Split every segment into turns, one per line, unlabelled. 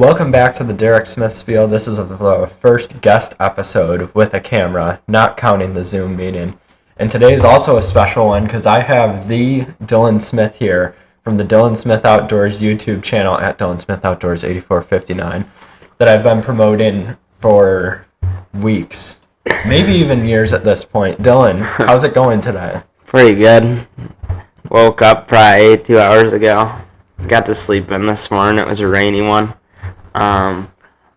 Welcome back to the Derek Smith Spiel. This is the first guest episode with a camera, not counting the Zoom meeting. And today is also a special one because I have the Dylan Smith here from the Dylan Smith Outdoors YouTube channel at Dylan Smith Outdoors 8459 that I've been promoting for weeks, maybe even years at this point. Dylan, how's it going today?
Pretty good. Woke up probably 2 hours ago. Got to sleep in this morning. It was a rainy one.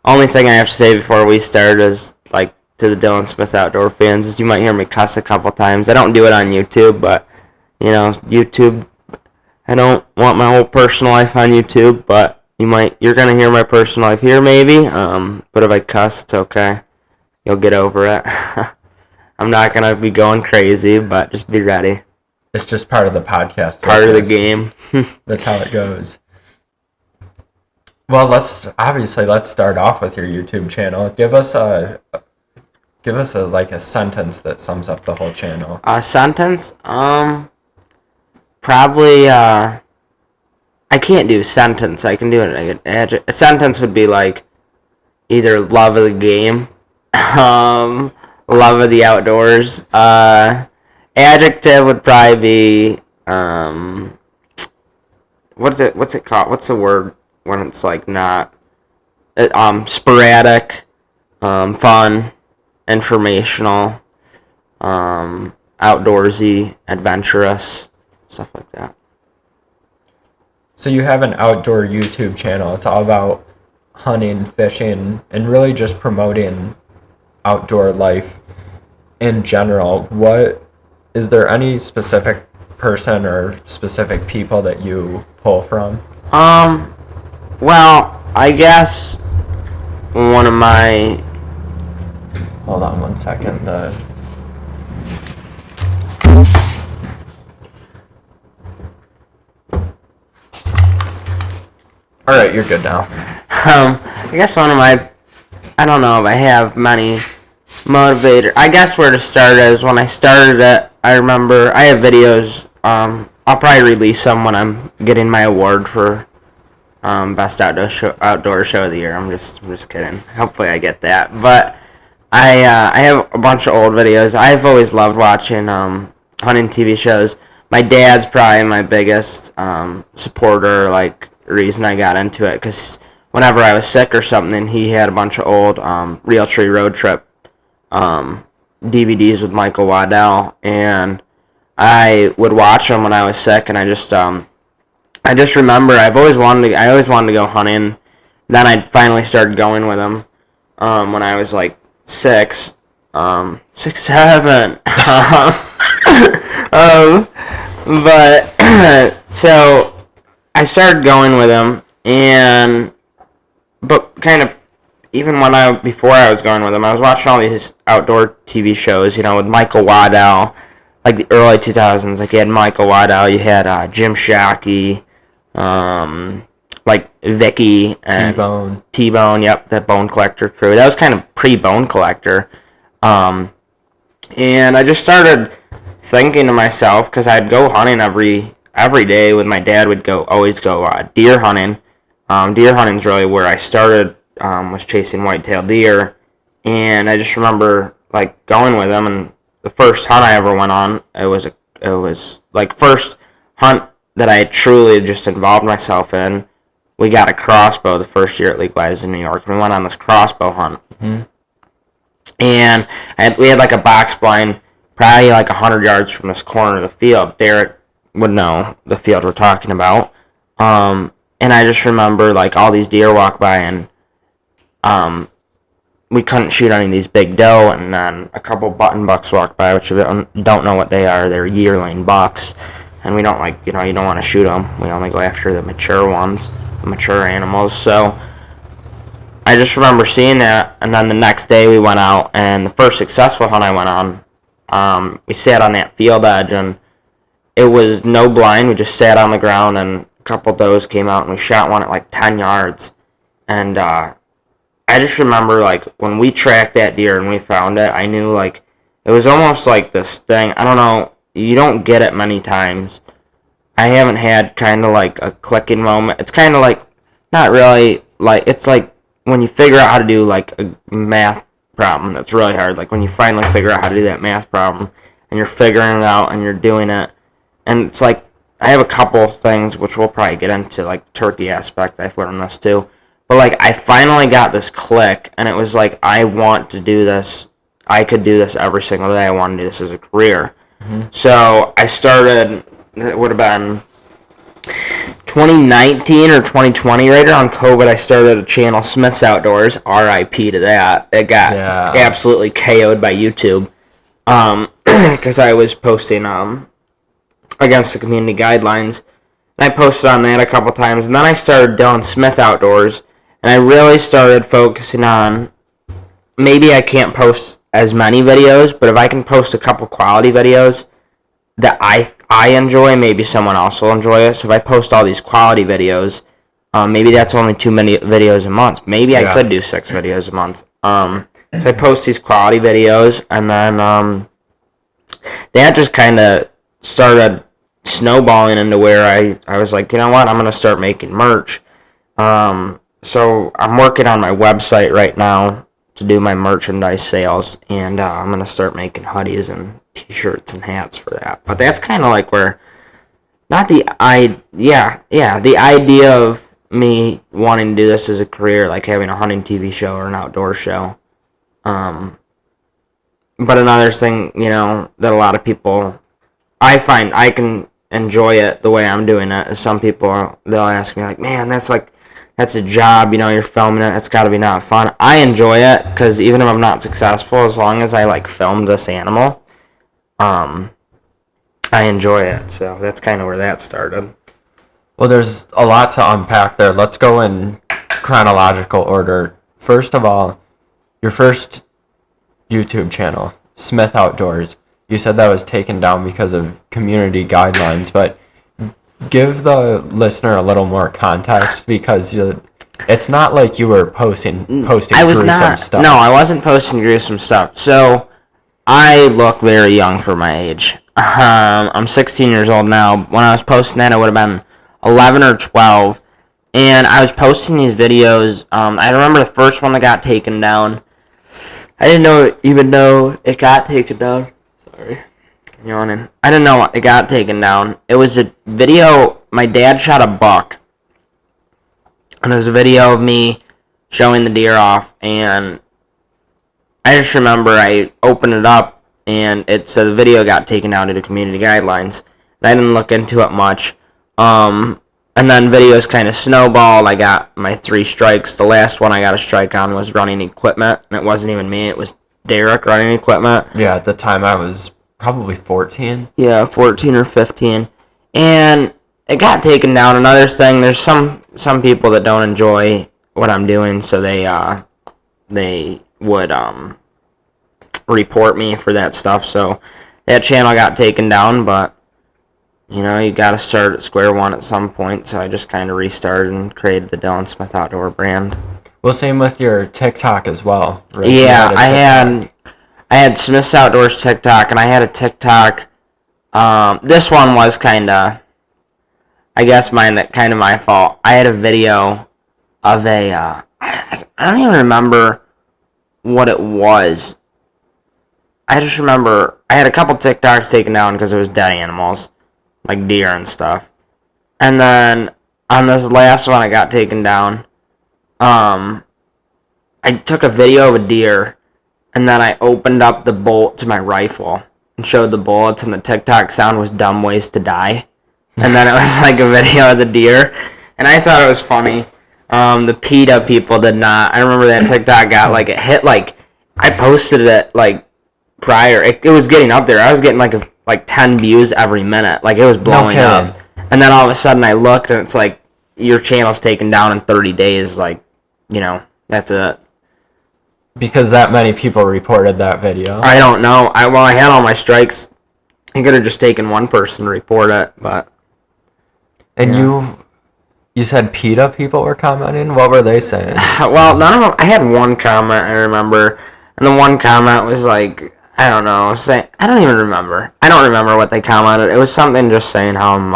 Only thing I have to say before we start is, to the Dylan Smith Outdoor fans, is you might hear me cuss a couple times. I don't do it on YouTube, but, YouTube, I don't want my whole personal life on YouTube, but you're going to hear my personal life here maybe, but if I cuss, it's okay. You'll get over it. I'm not going to be going crazy, but just be ready.
It's just part of the podcast. It's
part of the game.
That's how it goes. Well, let's start off with your YouTube channel. Give us a sentence that sums up the whole channel.
A sentence? Probably, I can't do sentence. I can do it. A sentence would be either love of the game, love of the outdoors. Adjective would probably be, what's it called? What's the word when it's not, sporadic, fun, informational, outdoorsy, adventurous, stuff like that.
So you have an outdoor YouTube channel. It's all about hunting, fishing, and really just promoting outdoor life in general. Is there any specific person or specific people that you pull from?
Well, I guess one of my...
Hold on one second. All right, you're good now.
I guess one of my... I don't know if I have many motivators. I guess where to start is when I started it, I remember I have videos. I'll probably release them when I'm getting my award for best outdoor show of the year. I'm just kidding. Hopefully I get that. But I have a bunch of old videos. I've always loved watching hunting TV shows. My dad's probably my biggest supporter, reason I got into it, because whenever I was sick or something, he had a bunch of old Realtree Road Trip DVDs with Michael Waddell, and I would watch them when I was sick, and I just remember I always wanted to go hunting. Then I finally started going with him when I was 6, 7. But so I started going with him, but kind of even before I was going with him, I was watching all these outdoor TV shows, with Michael Waddell, the early 2000s. You had Michael Waddell, you had Jim Shockey, Vicky and T-Bone, yep, that Bone Collector crew. That was kind of pre-Bone Collector. And I just started thinking to myself, because I'd go hunting every day with my dad. We'd always go deer hunting. Deer hunting's really where I started, was chasing whitetail deer. And I just remember going with him, and the first hunt I ever went on, it was first hunt that I truly just involved myself in. We got a crossbow the first year at Lake Liza in New York. We went on this crossbow hunt. Mm-hmm. And we had a box blind probably 100 yards from this corner of the field. Derek would know the field we're talking about. And I just remember all these deer walk by, and we couldn't shoot any of these big doe, and then a couple button bucks walked by, which we don't know what they are. They're yearling bucks, and we don't you don't want to shoot them. We only go after the mature ones, the mature animals. So I just remember seeing that, and then the next day we went out, and the first successful hunt I went on, we sat on that field edge, and it was no blind. We just sat on the ground, and a couple does came out, and we shot one at 10 yards, and I just remember, when we tracked that deer and we found it, I knew, it was almost this thing. I don't know, you don't get it many times. I haven't had kind of a clicking moment. It's kind of not really like, it's like when you figure out how to do, like, a math problem that's really hard. Like, when you finally figure out how to do that math problem, and you're figuring it out, and you're doing it, and it's like, I have a couple things, which we'll probably get into, like, the turkey aspect. I've learned this, too. But, like, I finally got this click, and it was like, I want to do this. I could do this every single day. I want to do this as a career. Mm-hmm. So, I started, it would have been 2019 or 2020, right around COVID, I started a channel, Smith's Outdoors, R.I.P. to that. It got absolutely KO'd by YouTube, because I was posting against the community guidelines, and I posted on that a couple times, and then I started doing Smith Outdoors, and I really started focusing on, maybe I can't post as many videos, but if I can post a couple quality videos that I enjoy, maybe someone else will enjoy it. So if I post all these quality videos, maybe that's only too many videos a month. Maybe I could do 6 videos a month. So I post these quality videos, and then that just kind of started snowballing into where I was like, you know what, I'm going to start making merch. So I'm working on my website right now to do my merchandise sales, and I'm going to start making hoodies and t-shirts and hats for that. But that's kind of like where, the idea of me wanting to do this as a career, like having a hunting TV show or an outdoor show. But another thing, that a lot of people, I find I can enjoy it the way I'm doing it, is some people, they'll ask me like, man, that's a job, you're filming it, it's got to be not fun. I enjoy it, because even if I'm not successful, as long as I, like, filmed this animal, I enjoy it. So that's kind of where that started.
Well, there's a lot to unpack there. Let's go in chronological order. First of all, your first YouTube channel, Smith Outdoors, you said that was taken down because of community guidelines, but give the listener a little more context, because it's not like you were posting gruesome stuff.
No, I wasn't posting gruesome stuff. So I look very young for my age. I'm 16 years old now. When I was posting that, I would have been 11 or 12. And I was posting these videos. I remember the first one that got taken down. I didn't even know it got taken down. Sorry. I'm yawning. I didn't know it got taken down. It was a video. My dad shot a buck. And it was a video of me showing the deer off, and I just remember I opened it up, and it said the video got taken down due to community guidelines. And I didn't look into it much. And then videos kind of snowballed. I got my 3 strikes. The last one I got a strike on was running equipment, and it wasn't even me. It was Derek running equipment.
Yeah, at the time I was probably 14.
Yeah, 14 or 15. And it got taken down. Another thing, there's some people that don't enjoy what I'm doing, so they would report me for that stuff. So that channel got taken down, but you got to start at square one at some point. So I just kind of restarted and created the Dylan Smith Outdoor brand.
Well, same with your TikTok as well, right?
Yeah, I had Smith's Outdoors TikTok, and I had a TikTok. This one was kind of, I guess, my fault. I had a video of I don't even remember what it was. I just remember I had a couple TikToks taken down because it was dead animals, like deer and stuff. And then on this last one I got taken down, I took a video of a deer, and then I opened up the bolt to my rifle and showed the bullets, and the TikTok sound was "Dumb Ways to Die." And then it was like a video of the deer, and I thought it was funny. The PETA people did not. I remember that TikTok got it hit I posted it prior. It was getting up there. I was getting like 10 views every minute. It was blowing up. And then all of a sudden I looked, and it's like, your channel's taken down in 30 days. That's it.
Because that many people reported that video.
I don't know. I had all my strikes. I could have just taken one person to report it, but.
And you said PETA people were commenting? What were they saying?
Well, none of them. I had one comment, I remember, and the one comment was I don't know, I don't even remember. I don't remember what they commented. It was something just saying how I'm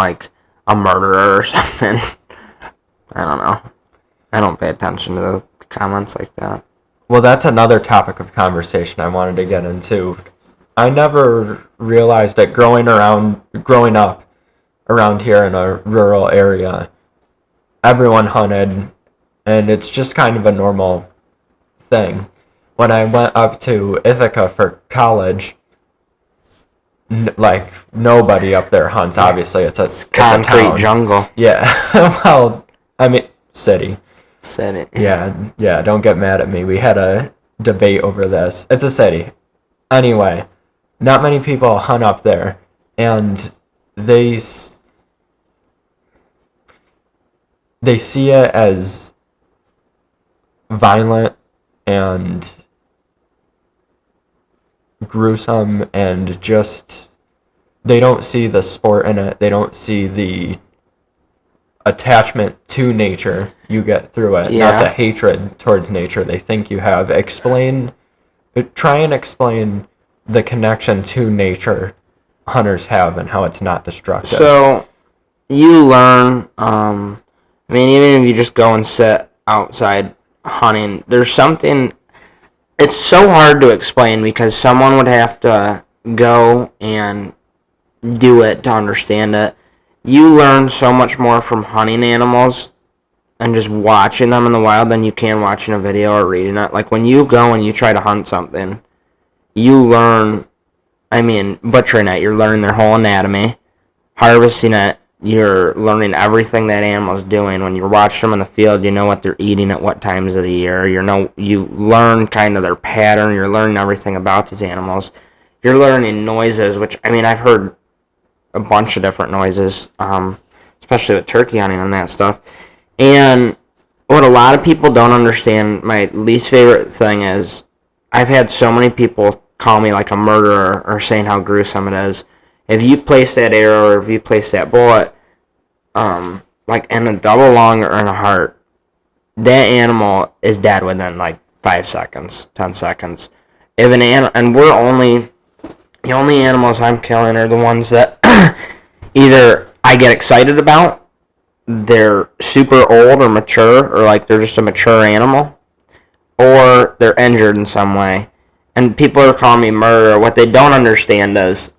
a murderer or something. I don't know. I don't pay attention to the comments like that.
Well, that's another topic of conversation I wanted to get into. I never realized that growing up around here in a rural area, everyone hunted, and it's just kind of a normal thing. When I went up to Ithaca for college, like nobody up there hunts. Obviously, it's a
Concrete
town.
jungle.
Yeah. Well, I mean, city.
Said it.
Yeah. Don't get mad at me. We had a debate over this. It's a city. Anyway, not many people hunt up there, and they see it as violent and gruesome, and just they don't see the sport in it. They don't see the attachment to nature you get through it, not the hatred towards nature they think you have. Try and explain the connection to nature hunters have and how it's not destructive.
So, you learn, even if you just go and sit outside hunting, there's something, it's so hard to explain because someone would have to go and do it to understand it. You learn so much more from hunting animals and just watching them in the wild than you can watching a video or reading it. Like when you go and you try to hunt something, you learn, butchering it, you're learning their whole anatomy. Harvesting it, you're learning everything that animal's doing. When you're watching them in the field, you know what they're eating at what times of the year. You learn kind of their pattern. You're learning everything about these animals. You're learning noises, which, I've heard a bunch of different noises, especially with turkey hunting and that stuff. And what a lot of people don't understand, my least favorite thing is, I've had so many people call me like a murderer or saying how gruesome it is. If you place that arrow or if you place that bullet, like in a double lung or in a heart, that animal is dead within like 5 seconds, 10 seconds. If an and the only animals I'm killing are the ones that either I get excited about, they're super old or mature, or like they're just a mature animal, or they're injured in some way. And people are calling me murderer. What they don't understand is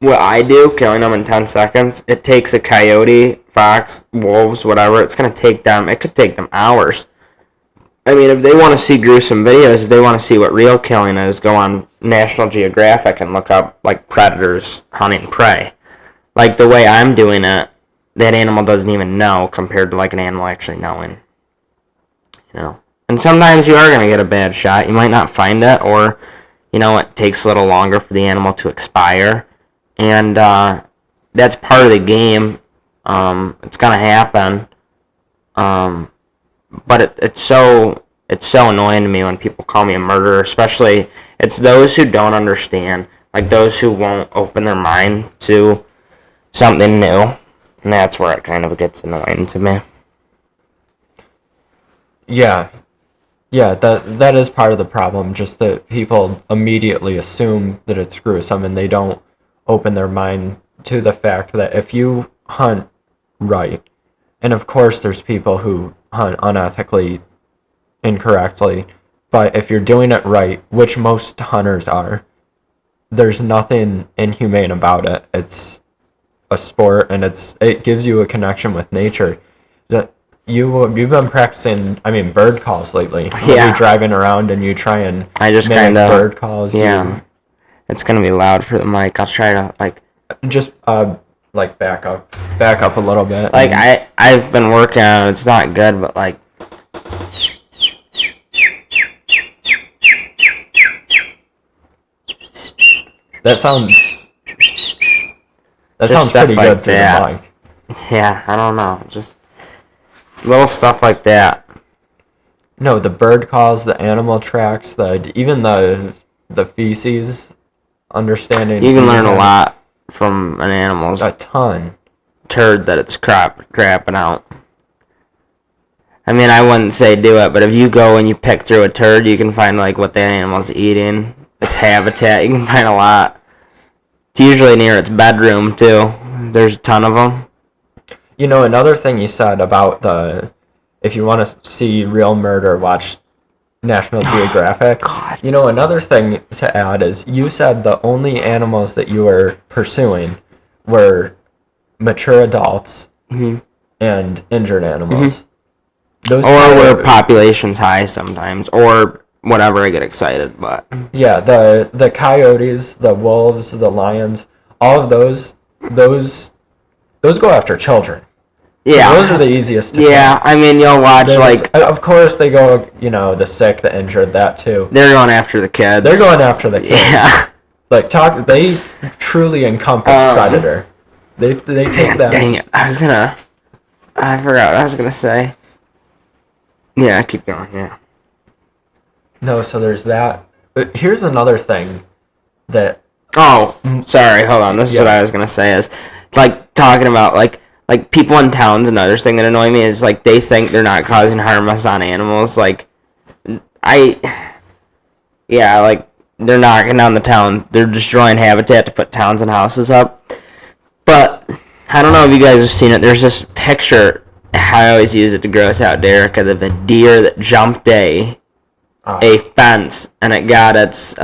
what I do, killing them in 10 seconds, it takes a coyote, fox, wolves, whatever, it could take them hours. If they want to see gruesome videos, if they want to see what real killing is, go on National Geographic and look up, like, predators hunting prey. Like, the way I'm doing it, that animal doesn't even know compared to, like, an animal actually knowing. And sometimes you are going to get a bad shot. You might not find it, or, it takes a little longer for the animal to expire. And that's part of the game. It's going to happen. But it's so annoying to me when people call me a murderer, especially it's those who don't understand, like those who won't open their mind to something new, and that's where it kind of gets annoying to me.
Yeah, that is part of the problem, just that people immediately assume that it's gruesome and they don't open their mind to the fact that if you hunt right, and of course there's people who hunt unethically, incorrectly, but if you're doing it right, which most hunters are, there's nothing inhumane about it. It's a sport, and it gives you a connection with nature. That you've been practicing, bird calls lately.
Yeah.
You're driving around and you try and
make
bird calls.
Yeah. It's gonna be loud for the mic. I'll try to
just back up a little bit.
Like I've been working on it. It's not good, but like.
That sounds pretty
like
good through the mic.
Yeah, I don't know. Just it's little stuff like that.
No, the bird calls, the animal tracks, even the feces, understanding.
You can learn a lot from an animal's
a ton
turd that it's crapping out. I wouldn't say do it, but if you go and you pick through a turd, you can find like what that animal's eating, its habitat. You can find a lot. It's usually near its bedroom too. There's a ton of them.
Another thing you said about if you want to see real murder, watch National Geographic.
God.
You know, another thing to add is you said the only animals that you were pursuing were mature adults and injured animals. Those
or where population's high sometimes, or whatever I get excited, but
yeah, the coyotes, the wolves, the lions, all of those go after children.
yeah,
Those are the easiest to
yeah.
kill.
I mean, you'll watch
Of course they go, you know, the sick, the injured, that too.
they're going after the kids.
They're going after the kids.
Yeah.
Like they truly encompass predator. They take that.
Dang it! I forgot what I was gonna say. Yeah, keep going. Yeah.
No, so there's that. But here's another thing that.
Oh, sorry. Hold on. This is what I was gonna say. Is like talking about like people in towns. Another thing that annoys me is like they think they're not causing harm on animals. Like like they're knocking down the town. They're destroying habitat to put towns and houses up. But I don't know if you guys have seen it. There's this picture. I always use it to gross out Derek of a deer that jumped a fence, and it got its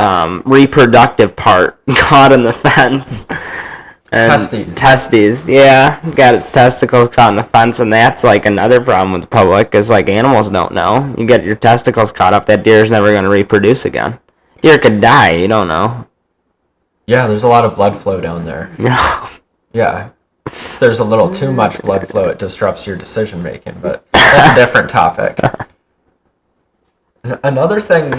reproductive part caught in the fence. And testes, yeah, got its testicles caught in the fence, and that's like another problem with the public, is like animals don't know. You get your testicles caught up, that deer's never going to reproduce again. Deer could die, you don't know.
Yeah, there's a lot of blood flow down there.
No.
Yeah. There's a little too much blood flow, it disrupts your decision making, but that's a different topic. Another thing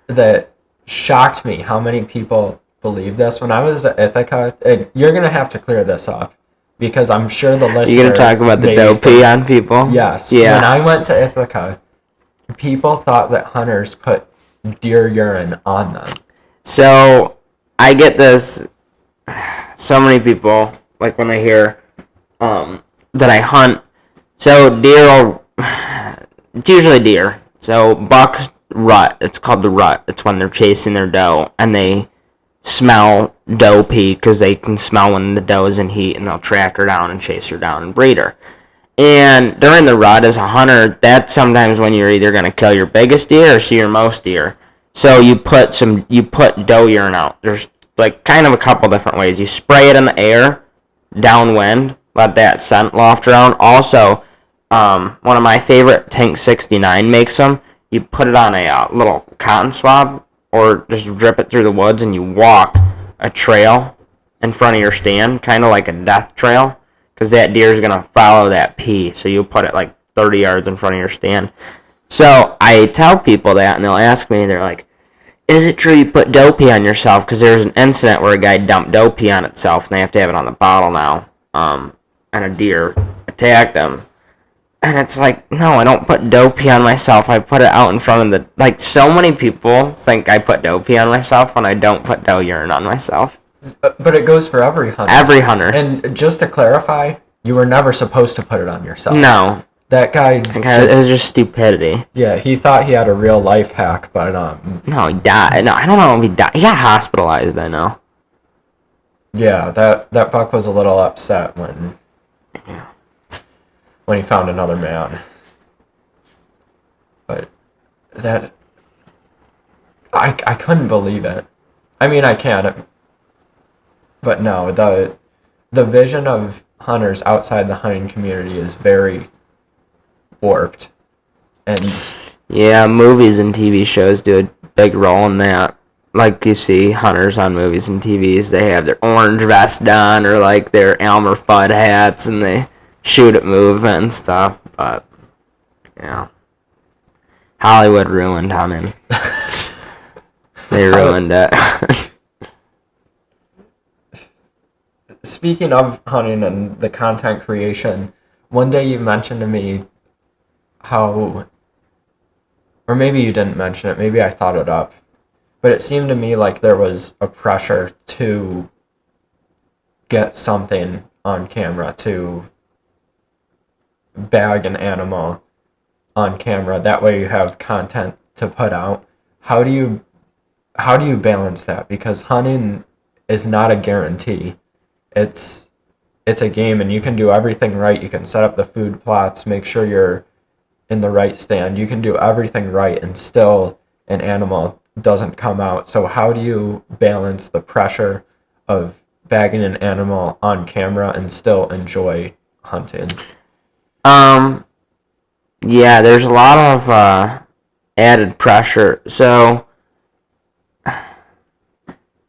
that shocked me, how many people believe this, when I was at Ithaca, and you're going to have to clear this up, because I'm sure the listener...
You're going to talk about the doe pee on people?
Yes.
Yeah.
When I went to Ithaca, people thought that hunters put deer urine on them.
So, I get this, so many people, like when I hear that I hunt, so deer it's usually deer. So bucks rut, it's called the rut. It's when they're chasing their doe, and they smell doe pee because they can smell when the doe is in heat, and they'll track her down and chase her down and breed her. And during the rut, as a hunter, that's sometimes when you're either going to kill your biggest deer or see your most deer. So you put doe urine out. There's like kind of a couple different ways. You spray it in the air, downwind, let that scent loft around. Also, one of my favorite, Tank 69 makes them. You put it on a little cotton swab, or just drip it through the woods, and you walk a trail in front of your stand, kind of like a death trail, because that deer is going to follow that pee. So you put it like 30 yards in front of your stand. So I tell people that, and they'll ask me, they're like, is it true you put doe pee on yourself? Because there was an incident where a guy dumped doe pee on itself, and they have to have it on the bottle now, and a deer attacked them. And it's like, no, I don't put doe pee on myself. I put it out in front of the... Like, so many people think I put doe pee on myself when I don't put doe urine on myself.
But it goes for every hunter.
Every hunter.
And just to clarify, you were never supposed to put it on yourself.
No.
That guy...
It was just stupidity.
Yeah, he thought he had a real life hack, but...
No, he died. No, I don't know if he died. He got hospitalized, I know.
Yeah, that buck was a little upset when he found another man. But that... I couldn't believe it. I mean, I can. But no, the vision of hunters outside the hunting community is very warped. And
yeah, movies and TV shows do a big role in that. Like you see hunters on movies and TVs, they have their orange vest on, or like their Elmer Fudd hats, and they shoot at movement and stuff. But yeah, Hollywood ruined hunting. They ruined it.
Speaking of hunting and the content creation, one day you mentioned to me how, or maybe you didn't mention it, maybe I thought it up, but it seemed to me like there was a pressure to get something on camera, to bag an animal on camera. That way you have content to put out. How do you balance that? Because hunting is not a guarantee. It's a game, and you can do everything right. You can set up the food plots, make sure you're in the right stand. You can do everything right and still an animal doesn't come out. So how do you balance the pressure of bagging an animal on camera and still enjoy hunting?
Yeah, there's a lot of added pressure. So,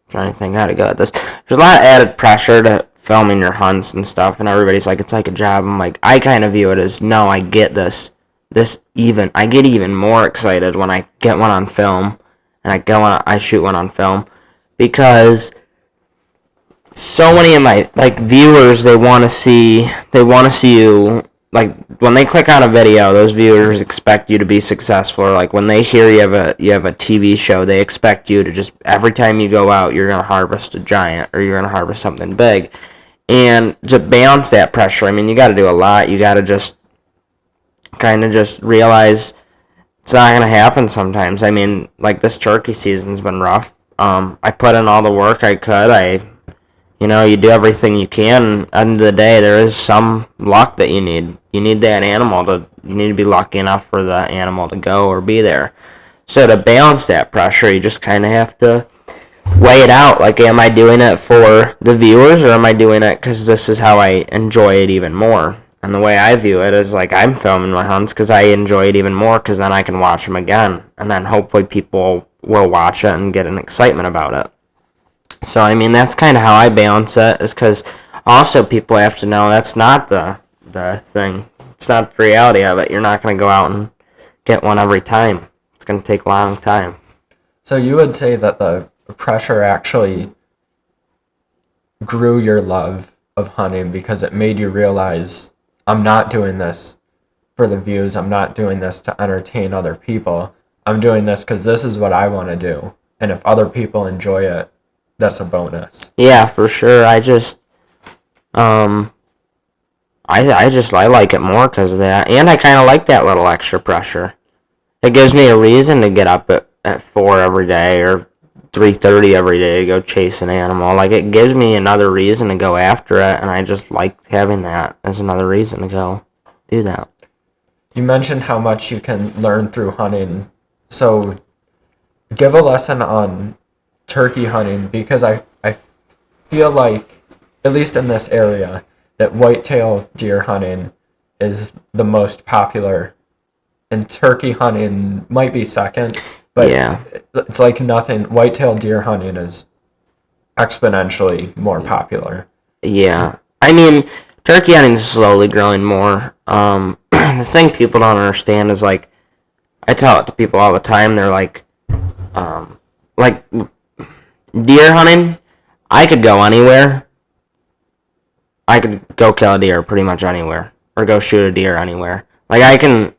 trying to think how to go at this. There's a lot of added pressure to filming your hunts and stuff, and everybody's like, it's like a job. I'm like, I kind of view it as, no, I get this. I get even more excited when I get one on film, and I shoot one on film, because so many of my viewers, they want to see you, like when they click on a video, those viewers expect you to be successful. Or like when they hear you have a TV show, they expect you to just, every time you go out, you're gonna harvest a giant or you're gonna harvest something big. And to balance that pressure, I mean, you got to do a lot. You got to just kind of just realize it's not gonna happen sometimes. I mean, like this turkey season's been rough. I put in all the work I could. You do everything you can. At the end of the day, there is some luck that you need. You need to be lucky enough for the animal to go or be there. So to balance that pressure, you just kind of have to weigh it out. Like, am I doing it for the viewers, or am I doing it because this is how I enjoy it even more? And the way I view it is like, I'm filming my hunts because I enjoy it even more, because then I can watch them again. And then hopefully people will watch it and get an excitement about it. So, I mean, that's kind of how I balance it, is because also people have to know that's not the thing. It's not the reality of it. You're not going to go out and get one every time. It's going to take a long time.
So you would say that the pressure actually grew your love of hunting, because it made you realize, I'm not doing this for the views. I'm not doing this to entertain other people. I'm doing this because this is what I want to do. And if other people enjoy it, that's a bonus.
Yeah, for sure. I like it more because of that, and I kind of like that little extra pressure. It gives me a reason to get up at 4 every day or 3:30 every day to go chase an animal. Like, it gives me another reason to go after it, and I just like having that as another reason to go do that.
You mentioned how much you can learn through hunting. So give a lesson on turkey hunting, because I feel like, at least in this area, that whitetail deer hunting is the most popular, and turkey hunting might be second, but
yeah,
it's like nothing. Whitetail deer hunting is exponentially more popular.
Yeah. I mean, turkey hunting is slowly growing more. The thing people don't understand is, like, I tell it to people all the time, they're like deer hunting, I could go anywhere. I could go kill a deer pretty much anywhere, or go shoot a deer anywhere. Like, I'm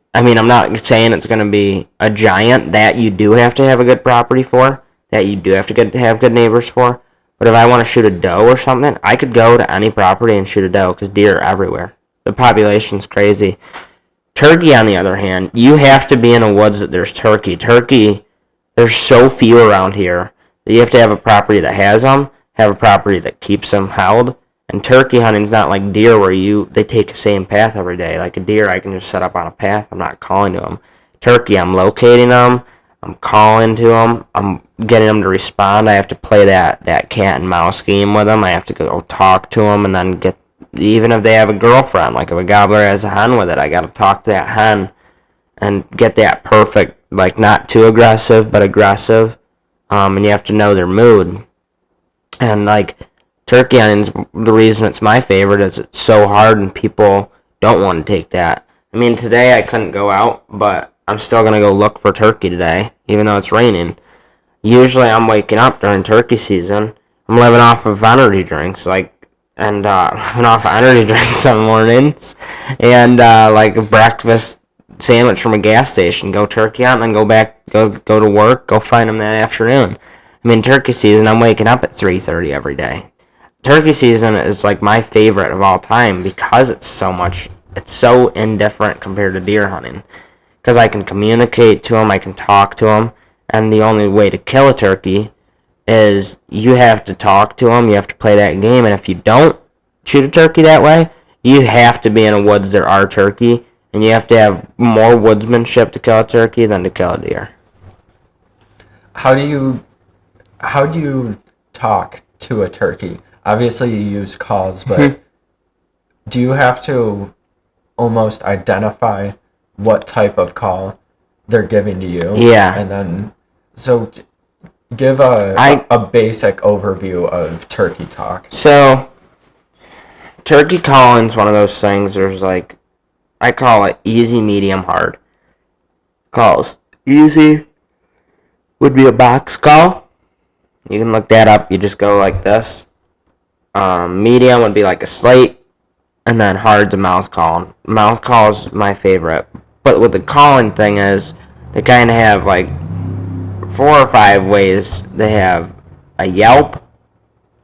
not saying it's going to be a giant that you do have to have a good property for, that you do have to have good neighbors for. But if I want to shoot a doe or something, I could go to any property and shoot a doe, because deer are everywhere. The population's crazy. Turkey, on the other hand, you have to be in the woods that there's turkey. Turkey, there's so few around here that you have to have a property that has them, have a property that keeps them held. And turkey hunting's not like deer, where they take the same path every day. Like a deer, I can just set up on a path. I'm not calling to them. Turkey, I'm locating them. I'm calling to them. I'm getting them to respond. I have to play that cat and mouse game with them. I have to go talk to them, and then even if they have a girlfriend, like if a gobbler has a hen with it, I got to talk to that hen and get that perfect, like not too aggressive, but aggressive. And you have to know their mood. And like, turkey hunting's the reason it's my favorite is it's so hard and people don't want to take that. I mean, today I couldn't go out, but I'm still going to go look for turkey today, even though it's raining. Usually I'm waking up during turkey season. I'm living off of energy drinks, living off of energy drinks some mornings, and like a breakfast sandwich from a gas station. Go turkey hunt, and then go to work, go find them that afternoon. I mean, turkey season, I'm waking up at 3:30 every day. Turkey season is like my favorite of all time, because it's so indifferent compared to deer hunting. Because I can communicate to them, I can talk to them, and the only way to kill a turkey is you have to talk to them, you have to play that game, and if you don't shoot a turkey that way, you have to be in a woods there are turkey, And you have to have more woodsmanship to kill a turkey than to kill a deer.
How do you talk to a turkey? Obviously, you use calls, but do you have to almost identify what type of call they're giving to you?
Yeah.
And then, so give a basic overview of turkey talk.
So, turkey calling's one of those things. There's like, I call it easy, medium, hard calls. Easy would be a box call. You can look that up. You just go like this. Medium would be like a slate, and then hard's a mouth call. Mouth call is my favorite. But what the calling thing is, they kind of have like 4 or 5 ways. They have a yelp,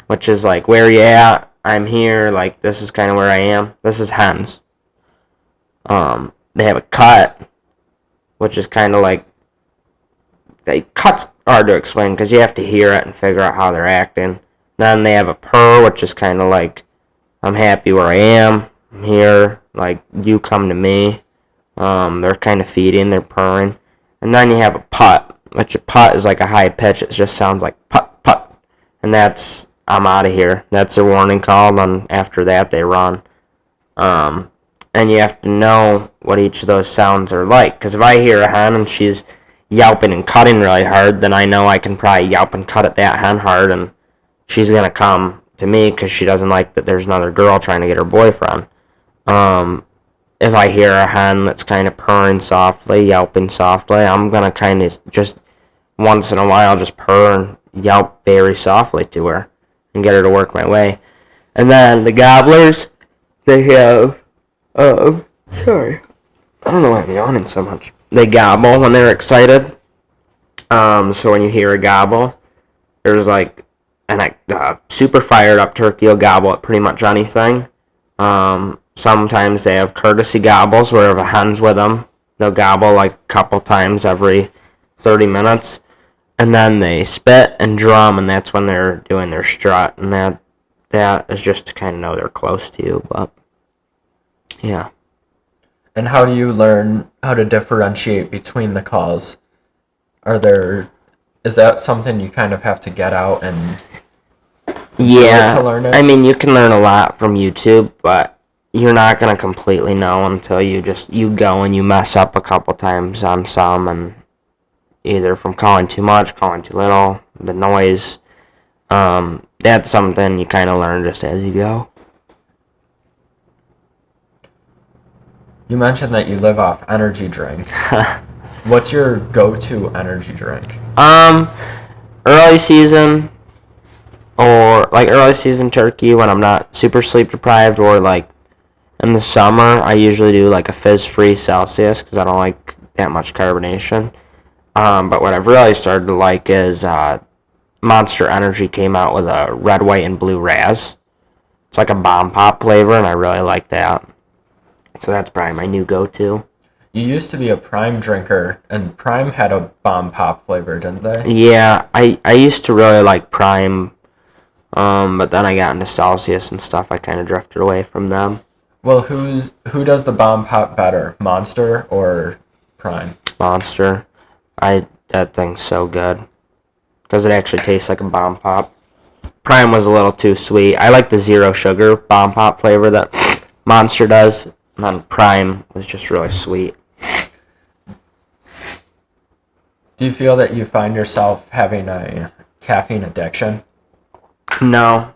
which is like, where you at? I'm here. Like, this is kind of where I am. This is hens. They have a cut, which is kind of like, cut's hard to explain because you have to hear it and figure out how they're acting. Then they have a purr, which is kind of like, I'm happy where I am. I'm here. Like, you come to me. They're kind of feeding. They're purring. And then you have a putt, which a putt is like a high pitch. It just sounds like putt, putt. And that's, I'm out of here. That's a warning call. And after that, they run. And you have to know what each of those sounds are like. Because if I hear a hen and she's yelping and cutting really hard, then I know I can probably yelp and cut at that hen hard, and she's going to come to me because she doesn't like that there's another girl trying to get her boyfriend. If I hear a hen that's kind of purring softly, yelping softly, I'm going to kind of just once in a while just purr and yelp very softly to her and get her to work my way. And then the gobblers, they have, sorry, I don't know why I'm yawning so much. They gobble when they're excited. So when you hear a gobble, there's like a super fired up turkey will gobble at pretty much anything. Sometimes they have courtesy gobbles where if a hen's with them, they'll gobble like a couple times every 30 minutes. And then they spit and drum, and that's when they're doing their strut. And that is just to kind of know they're close to you. But yeah.
And how do you learn how to differentiate between the calls? Is that something you kind of have to get out and
yeah,
to learn it?
I mean, you can learn a lot from YouTube, but you're not going to completely know until you go and you mess up a couple times on some, and either from calling too much, calling too little, the noise. That's something you kind of learn just as you go.
You mentioned that you live off energy drinks. What's your go-to energy drink?
Early season, or like early season turkey when I'm not super sleep deprived, or like in the summer, I usually do like a fizz-free Celsius because I don't like that much carbonation. But what I've really started to like is Monster Energy came out with a red, white, and blue Raz. It's like a bomb pop flavor, and I really like that. So that's probably my new go-to.
You used to be a Prime drinker, and Prime had a bomb pop flavor, didn't they?
Yeah, I used to really like Prime, but then I got into Celsius and stuff. I kind of drifted away from them.
Well, who does the bomb pop better, Monster or Prime?
Monster. That thing's so good because it actually tastes like a bomb pop. Prime was a little too sweet. I like the zero sugar bomb pop flavor that Monster does. And then Prime was just really sweet.
Do you feel that you find yourself having a caffeine addiction?
No.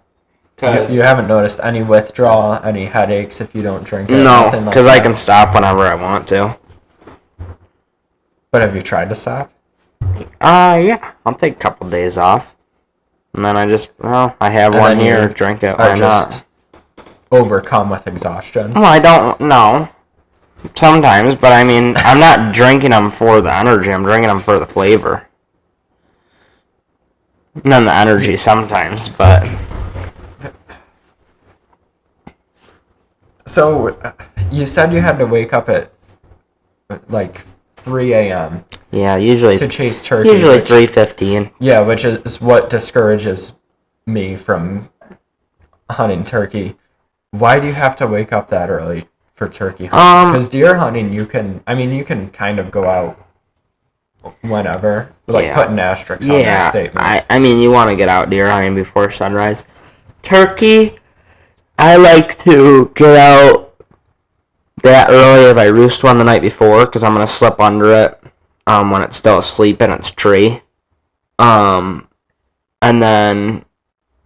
You haven't noticed any withdrawal, any headaches if you don't drink it?
No, because I can stop whenever I want to.
But have you tried to stop?
Yeah. I'll take a couple days off. And then I have one here, drink it, why not?
Overcome with exhaustion?
Well, I don't know. Sometimes, but I mean, I'm not drinking them for the energy. I'm drinking them for the flavor. And then the energy sometimes, but...
So, you said you had to wake up at, like, 3 a.m.
Yeah, usually...
to chase turkey.
Usually 3:15.
Yeah, which is what discourages me from hunting turkey. Why do you have to wake up that early for turkey hunting? Because deer hunting, you can kind of go out whenever, put an asterisk on that statement.
I mean, you want to get out deer hunting before sunrise. Turkey, I like to get out that early if I roost one the night before, because I'm going to slip under it when it's still asleep in its tree. And then,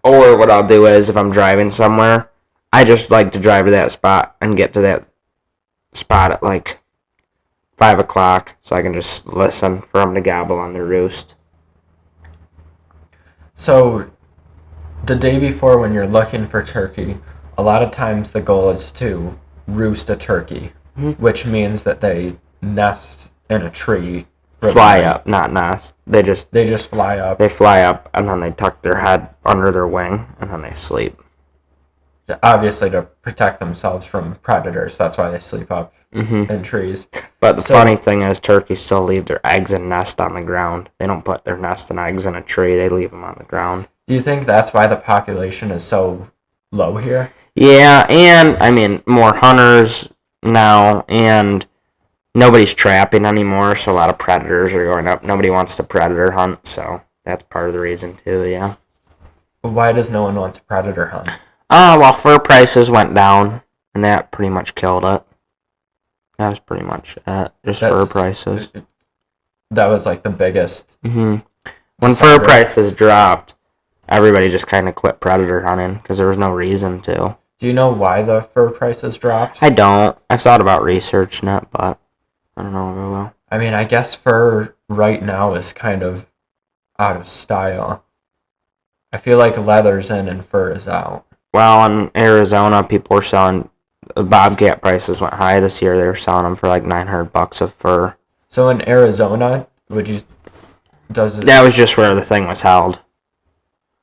or what I'll do is, if I'm driving somewhere, I just like to drive to that spot and get to that spot at like 5 o'clock, so I can just listen for them to gobble on their roost.
So, the day before when you're looking for turkey, a lot of times the goal is to roost a turkey, which means that they nest in a tree.
Fly up, not nest. They just
fly up.
They fly up, and then they tuck their head under their wing, and then they sleep.
Obviously, to protect themselves from predators. That's why they sleep up in trees.
But the funny thing is, turkeys still leave their eggs and nest on the ground. They don't put their nest and eggs in a tree. They leave them on the ground.
Do you think that's why the population is so low here?
Yeah, and, I mean, more hunters now, and nobody's trapping anymore, so a lot of predators are going up. Nobody wants to predator hunt, so that's part of the reason, too, yeah.
Why does no one want to predator hunt?
Well, fur prices went down, and that pretty much killed it. That was pretty much it. Fur prices.
That was like the biggest.
When fur prices dropped, everybody just kind of quit predator hunting because there was no reason to.
Do you know why the fur prices dropped?
I don't. I've thought about researching it, but I don't know real well.
I mean, I guess fur right now is kind of out of style. I feel like leather's in and fur is out.
Well, in Arizona, people were selling bobcat prices went high this year. They were selling them for like $900 of fur.
So in Arizona, that
was just where the thing was held.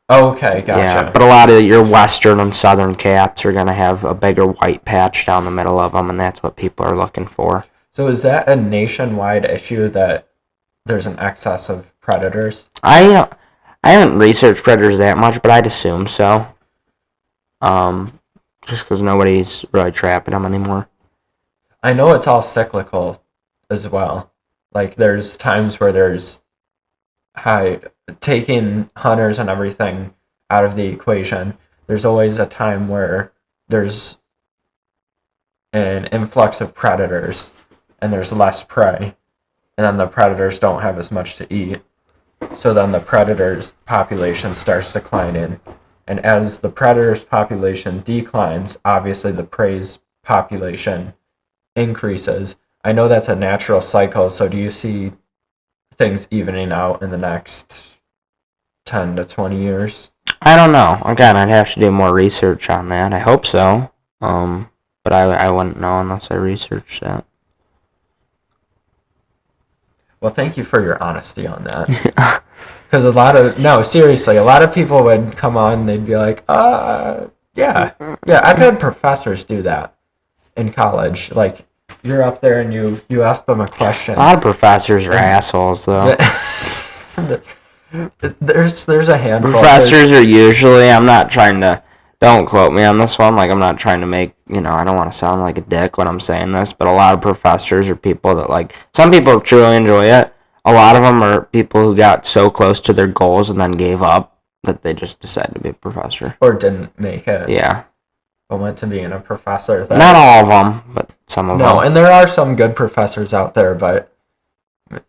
Oh, okay, gotcha.
Yeah, but a lot of your western and southern cats are gonna have a bigger white patch down the middle of them, and that's what people are looking for.
So is that a nationwide issue that there's an excess of predators?
I haven't researched predators that much, but I'd assume so. Just because nobody's really trapping them anymore.
I know it's all cyclical as well. Like, there's times where there's taking hunters and everything out of the equation. There's always a time where there's an influx of predators and there's less prey. And then the predators don't have as much to eat. So then the predators' population starts declining. And as the predator's population declines, obviously the prey's population increases. I know that's a natural cycle, so do you see things evening out in the next 10 to 20 years?
I don't know. Again, I'd have to do more research on that. I hope so. But I wouldn't know unless I researched that.
Well, thank you for your honesty on that. Because seriously, a lot of people would come on and they'd be like, yeah, I've had professors do that in college. Like, you're up there and you ask them a question.
A lot of professors are assholes, though.
There's a handful.
Professors are usually, I'm not trying to, don't quote me on this one, like, I'm not trying to make, I don't want to sound like a dick when I'm saying this, but a lot of professors are people that, like, some people truly enjoy it. A lot of them are people who got so close to their goals and then gave up that they just decided to be a professor.
Or didn't make it.
Yeah.
But went to being a professor.
Not all of them, but some of them.
No, and there are some good professors out there, but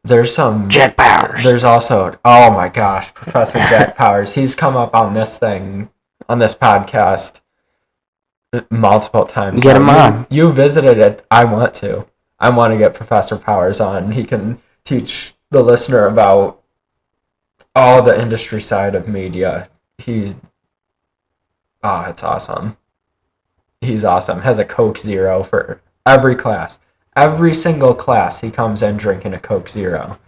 there's some...
Jack Powers.
There's also... Oh my gosh, Professor Jack Powers. He's come up on this podcast multiple times.
Get him on.
You visited it. I want to get Professor Powers on. He can teach the listener about all the industry side of media. It's awesome. He's awesome. Has a Coke Zero for every class. Every single class he comes in drinking a Coke Zero.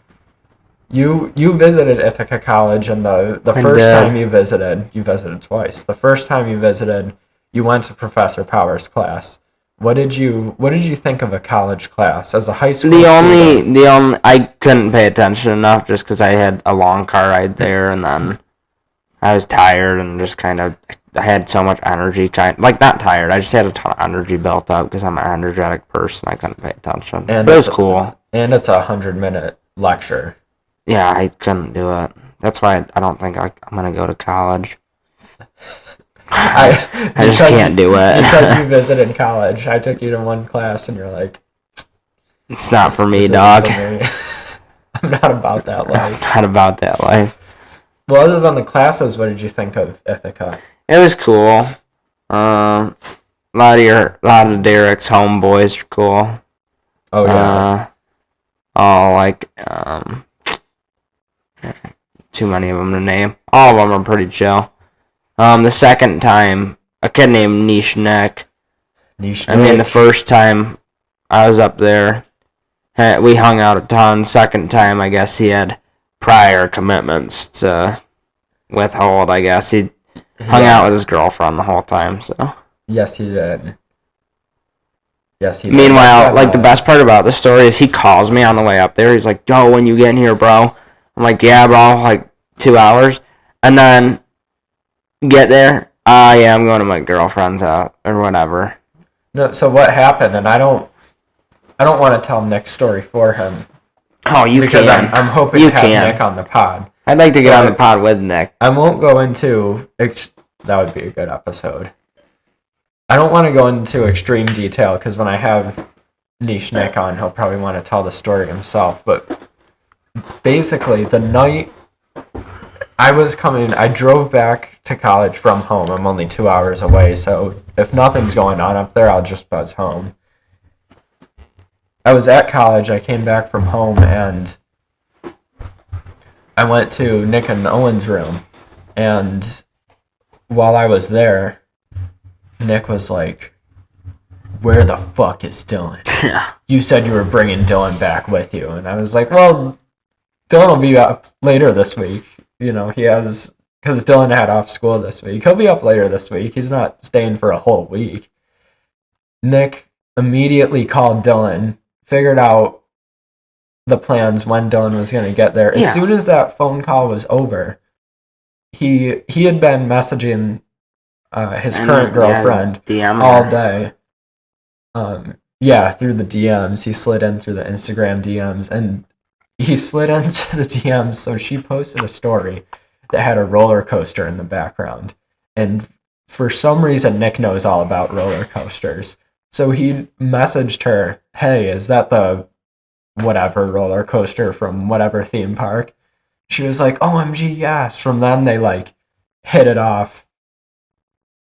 You visited Ithaca College, and the first time you visited twice. The first time you visited, you went to Professor Powers' class. What did you think of a college class as a high school student?
I couldn't pay attention enough just because I had a long car ride there, and then I was tired and just kind of I had so much energy, not tired. I just had a ton of energy built up because I'm an energetic person. I couldn't pay attention.
And
but it was cool.
And it's a 100-minute lecture.
Yeah, I couldn't do it. That's why I don't think I'm gonna go to college. I just can't do it.
Because you visited college. I took you to one class and you're like,
it's not for me, dog.
For me. I'm not about that life.
I'm not about that life.
Well, other than the classes, what did you think of Ithaca?
It was cool. A lot of Derek's homeboys are cool.
Oh yeah.
Too many of them to name. All of them are pretty chill. The second time, a kid named Niche. The first time I was up there, we hung out a ton. Second time, I guess he had prior commitments to withhold, I guess. He hung out with his girlfriend the whole time, so.
Yes, he did.
Meanwhile, the best part about the story is he calls me on the way up there. He's like, yo, when you getting here, bro? I'm like, yeah, bro, 2 hours. And then get there. Yeah, I'm going to my girlfriend's house or whatever.
No, so what happened? And I don't want to tell Nick's story for him.
Oh, you
because
can.
I'm hoping to have Nick on the pod.
I'd like to get on the pod with Nick.
I won't go into... that would be a good episode. I don't want to go into extreme detail because when I have Niche Nick on, he'll probably want to tell the story himself. But basically, the night I drove back to college from home. I'm only 2 hours away, so if nothing's going on up there, I'll just buzz home. I was at college, I came back from home, and I went to Nick and Owen's room, and while I was there, Nick was like, where the fuck is Dylan?
Yeah.
You said you were bringing Dylan back with you. And I was like, well, Dylan will be up later this week. Because Dylan had off school this week. He'll be up later this week. He's not staying for a whole week. Nick immediately called Dylan, figured out the plans when Dylan was going to get there. As soon as that phone call was over, he had been messaging his current girlfriend all day. Through the DMs. He slid in through the Instagram DMs, and he slid into the DMs, so she posted a story that had a roller coaster in the background. And for some reason, Nick knows all about roller coasters. So he messaged her, hey, is that the whatever roller coaster from whatever theme park? She was like, OMG, yes. From then, they, hit it off.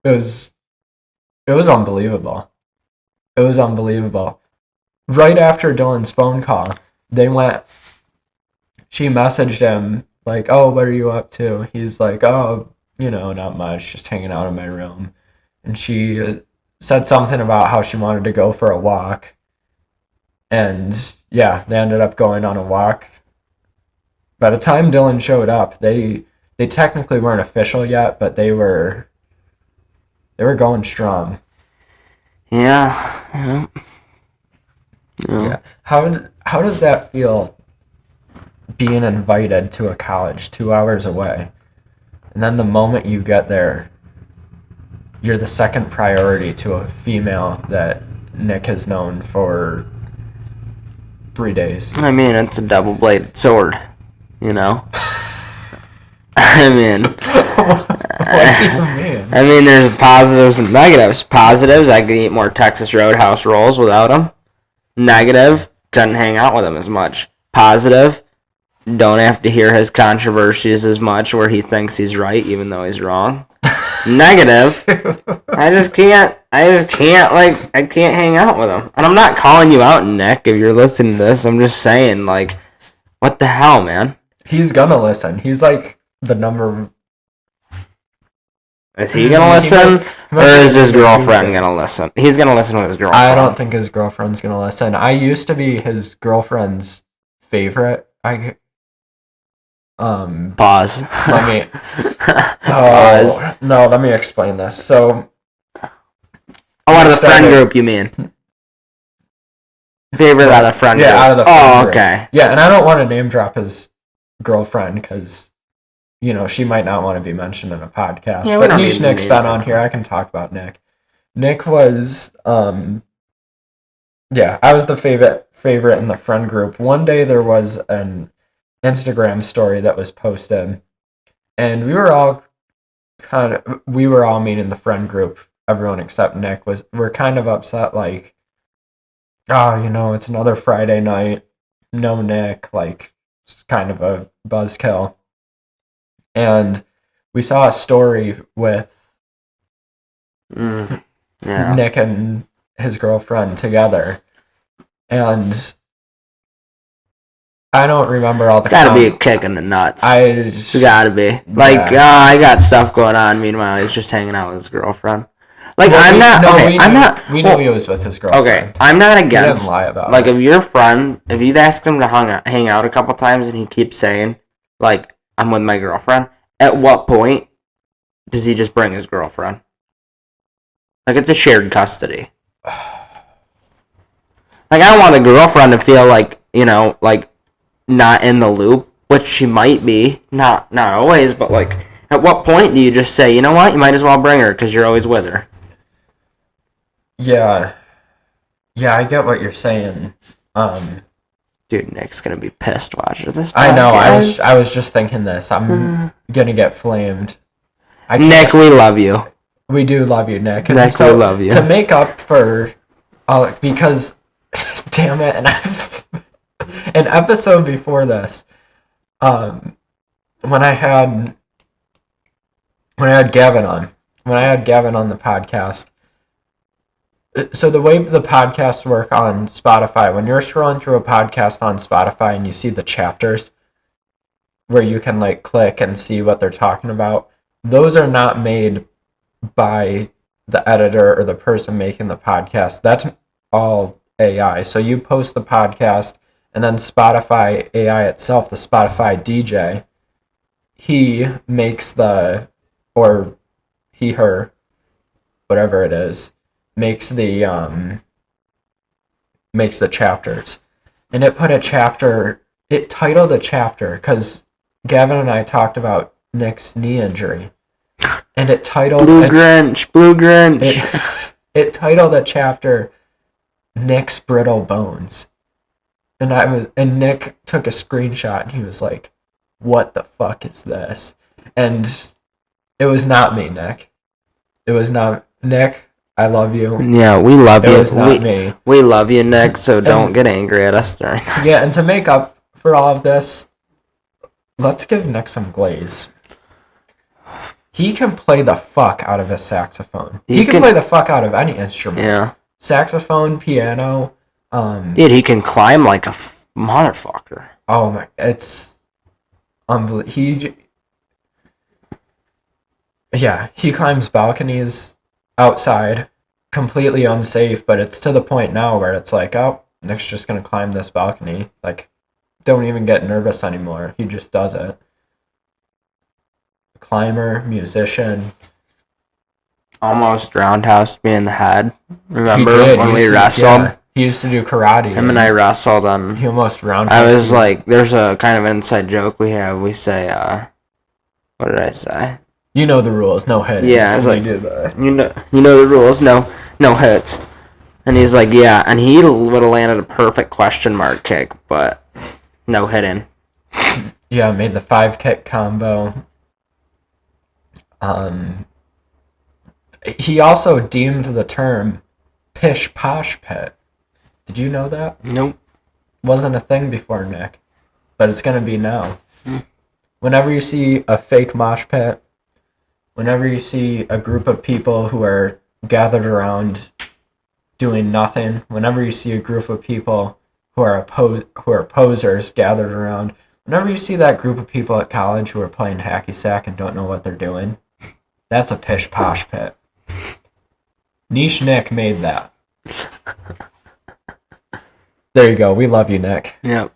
It was unbelievable. It was unbelievable. Right after Dylan's phone call, she messaged him, oh, what are you up to? He's like, oh, not much, just hanging out in my room. And she said something about how she wanted to go for a walk. And, they ended up going on a walk. By the time Dylan showed up, they technically weren't official yet, but they were going strong.
Yeah.
How does that feel, being invited to a college 2 hours away, and then the moment you get there, you're the second priority to a female that Nick has known for 3 days?
I mean, it's a double-bladed sword, I mean...
What do you mean?
I mean, there's positives and negatives. Positives, I could eat more Texas Roadhouse rolls without him. Negative, couldn't hang out with him as much. Positive, don't have to hear his controversies as much where he thinks he's right even though he's wrong. Negative, I can't hang out with him. And I'm not calling you out, Nick, if you're listening to this. I'm just saying, what the hell, man?
He's gonna listen. He's the number...
Is he going to listen, or is his girlfriend going to listen? He's going to listen with his girlfriend.
I don't think his girlfriend's going to listen. I used to be his girlfriend's favorite.
Pause.
Let me... Pause. No, let me explain this. So...
out of the friend group, you mean? Favorite out of the friend group.
Yeah, out of the friend group.
Okay.
Yeah, and I don't want to name drop his girlfriend, because she might not want to be mentioned in a podcast.
Yeah, we
but
don't
Niche
need
Nick's
to
been on here. I can talk about Nick. Nick was, I was the favorite in the friend group. One day there was an Instagram story that was posted, and we were all meaning the friend group, everyone except Nick, we're kind of upset, like, oh, it's another Friday night, no Nick, like, it's kind of a buzzkill. And we saw a story with Nick and his girlfriend together, and I don't remember all the.
It's got to be a kick in the nuts. It's got to be. Like,
Yeah.
I got stuff going on. Meanwhile, he's just hanging out with his girlfriend. Like,
We knew he was with his girlfriend.
Okay, I'm not against.
He didn't lie about
like,
it.
if your friend, if you've asked him to hang out a couple times and he keeps saying, like, I'm with my girlfriend, at what point does he just bring his girlfriend? Like, it's a shared custody. Like, I don't want the girlfriend to feel like, like, not in the loop, which she might be, not always, but, like, at what point do you just say, you know what, you might as well bring her because you're always with her?
Yeah, I get what you're saying.
Dude, Nick's gonna be pissed watching this podcast.
I know. I was just thinking this. I'm gonna get flamed.
Nick, we love you.
We do love you, Nick.
Nick, we love you.
To make up for, because, damn it, an episode before this, when I had Gavin on the podcast. So the way the podcasts work on Spotify, when you're scrolling through a podcast on Spotify and you see the chapters where you can like click and see what they're talking about, those are not made by the editor or the person making the podcast. That's all AI. So you post the podcast, and then Spotify AI itself, the Spotify DJ, he makes her, whatever it is, makes the chapters. And it titled a chapter because Gavin and I talked about Nick's knee injury. And it titled
Blue Grinch.
It titled a chapter Nick's Brittle Bones. And Nick took a screenshot and he was like, "What the fuck is this?" And it was not me, Nick. It was not Nick. I love you.
Yeah, we love you.
It was not me.
We love you, Nick, so don't get angry at us during this.
Yeah, and to make up for all of this, let's give Nick some glaze. He can play the fuck out of his saxophone. He can play the fuck out of any instrument.
Yeah.
Saxophone, piano.
Dude, he can climb like a motherfucker.
Oh my, it's unbelievable. He climbs balconies outside, completely unsafe, but it's to the point now where it's like, oh, Nick's just gonna climb this balcony. Like, don't even get nervous anymore. He just does it. Climber, musician.
Almost roundhoused me in the head. Remember when we wrestled?
Yeah. He used to do karate.
Him and I wrestled on.
He almost roundhoused.
I was like, there's a kind of inside joke we have. We say, what did I say?
You know the rules, no hits.
Yeah, I was like, you know the rules, no hits. And he's like, yeah, and he would have landed a perfect question mark kick, but no hitting.
Yeah, made the 5-kick combo. He also deemed the term pish posh pit. Did you know that?
Nope.
Wasn't a thing before, Nick, but it's gonna be now. Whenever you see a fake mosh pit, whenever you see a group of people who are gathered around doing nothing, whenever you see a group of people who are posers gathered around, whenever you see that group of people at college who are playing hacky sack and don't know what they're doing, that's a pish posh pit. Niche Nick made that. There you go. We love you, Nick.
Yep.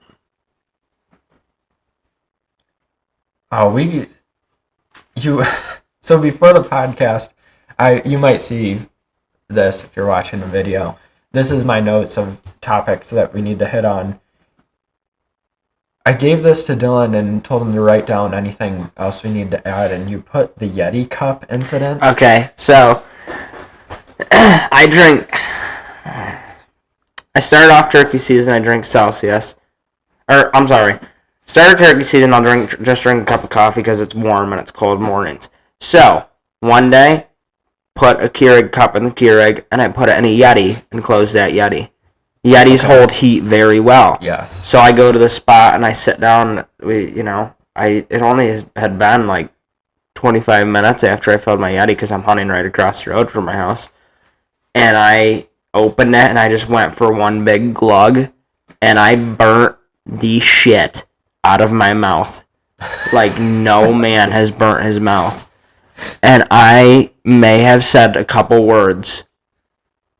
Oh, so before the podcast, you might see this if you're watching the video. This is my notes of topics that we need to hit on. I gave this to Dylan and told him to write down anything else we need to add, and you put the Yeti cup incident.
Okay, so I started off turkey season, I drink Celsius. I'm sorry. Started turkey season, I'll drink a cup of coffee because it's warm and it's cold mornings. So, one day, put a Keurig cup in the Keurig, and I put it in a Yeti and closed that Yeti. Yetis hold heat very well.
Yes.
So I go to the spot and I sit down. It only had been like 25 minutes after I filled my Yeti because I'm hunting right across the road from my house. And I opened it and I just went for one big glug, and I burnt the shit out of my mouth like no man has burnt his mouth. And I may have said a couple words.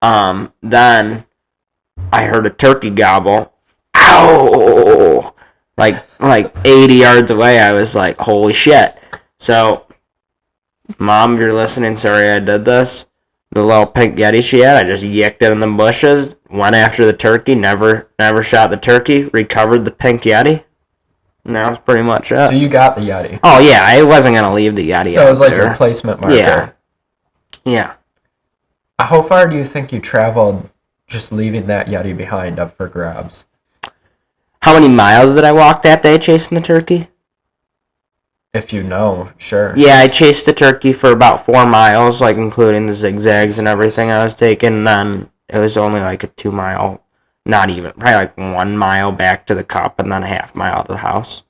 Then I heard a turkey gobble. Ow! Like 80 yards away, I was like, holy shit. So, Mom, if you're listening, sorry I did this. The little pink Yeti she had, I just yicked it in the bushes, went after the turkey, never shot the turkey, recovered the pink Yeti. And that was pretty much it.
So you got the Yeti.
Oh, yeah, I wasn't going to leave the Yeti
That was like
there.
a replacement marker.
Yeah.
How far do you think you traveled just leaving that Yeti behind up for grabs?
How many miles did I walk that day chasing the turkey?
If you know, sure.
Yeah, I chased the turkey for about 4 miles, like including the zigzags and everything I was taking. And then it was only like a 2 mile, not even, probably like 1 mile back to the cup and then a half mile to the house.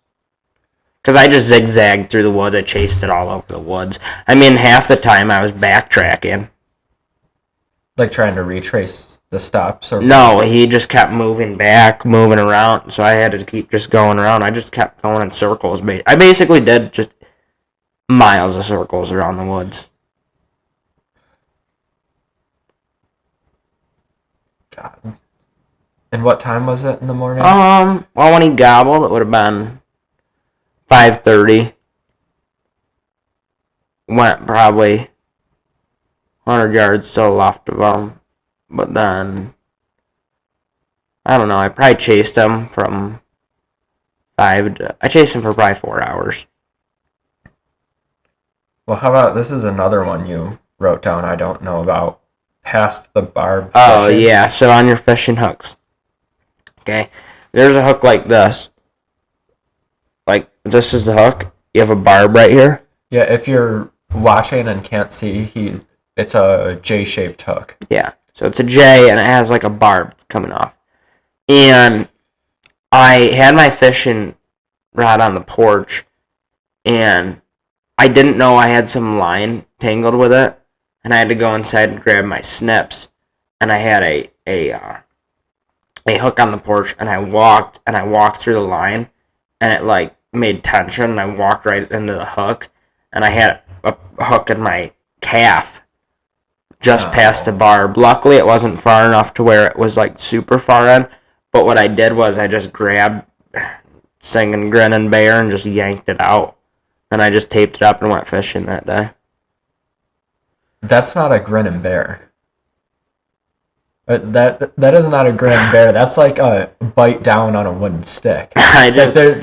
Because I just zigzagged through the woods. I chased it all over the woods. I mean, half the time I was backtracking.
Like trying to retrace the stops? Or
No, he just kept moving back, moving around, so I had to keep just going around. I just kept going in circles. I basically did just miles of circles around the woods.
God. And what time was it in the morning?
Well, when he gobbled, it would have been 5:30. Went probably 100 yards to the left of him. But then, I don't know, I probably chased him from I chased him for probably 4 hours.
Well, how about, this is another one you wrote down I don't know about. Past the barb fishing.
Oh, yeah, so on your fishing hooks. Okay, there's a hook like this. Like, this is the hook. You have a barb right here.
Yeah, if you're watching and can't see, it's a J-shaped hook.
Yeah, so it's a J, and it has like a barb coming off. And I had my fishing rod on the porch, and I didn't know I had some line tangled with it, and I had to go inside and grab my snips, and I had a hook on the porch, and I walked through the line, and it like made tension, and I walked right into the hook, and I had a hook in my calf just past the barb. Luckily, it wasn't far enough to where it was like super far in, but what I did was I just grabbed Singing Grinning Bear and just yanked it out, and I just taped it up and went fishing that day.
That's not a grinning bear. That is not a grinning bear. That's like a bite down on a wooden stick.
There's it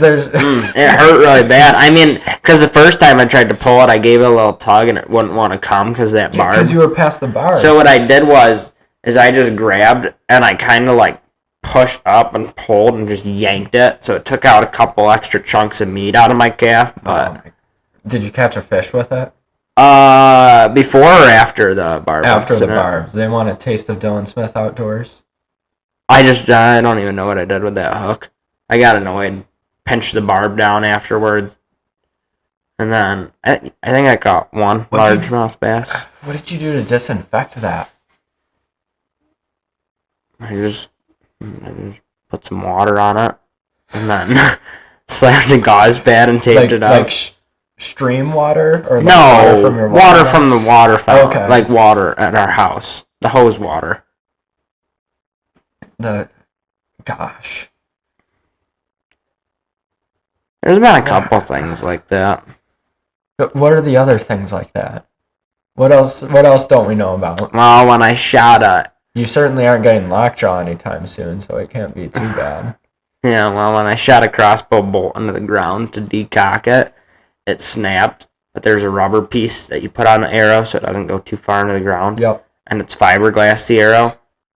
hurt really bad. I mean, because the first time I tried to pull it, I gave it a little tug and it wouldn't want to come because of that barb.
Because you were past the barb.
So what I did is I just grabbed and I kind of like pushed up and pulled and just yanked it. So it took out a couple extra chunks of meat out of my calf. But
did you catch a fish with it?
Before or after the barb?
After the barbs. They want a taste of Dylan Smith outdoors.
I don't even know what I did with that hook. I got annoyed, pinched the barb down afterwards, and then I think I caught one largemouth bass.
What did you do to disinfect that?
I just put some water on it, and then slammed a gauze pad and taped it up.
Like stream water? Or
no,
water from your
water from the water fountain.
Okay.
Like water at our house. The hose water.
Gosh.
There's been a couple things like that.
What are the other things like that? What else don't we know about?
Well, when I shot
You certainly aren't getting lockjaw anytime soon, so it can't be too bad.
Yeah, well, when I shot a crossbow bolt into the ground to decock it, it snapped. But there's a rubber piece that you put on the arrow so it doesn't go too far into the ground.
Yep.
And it's fiberglass, the arrow.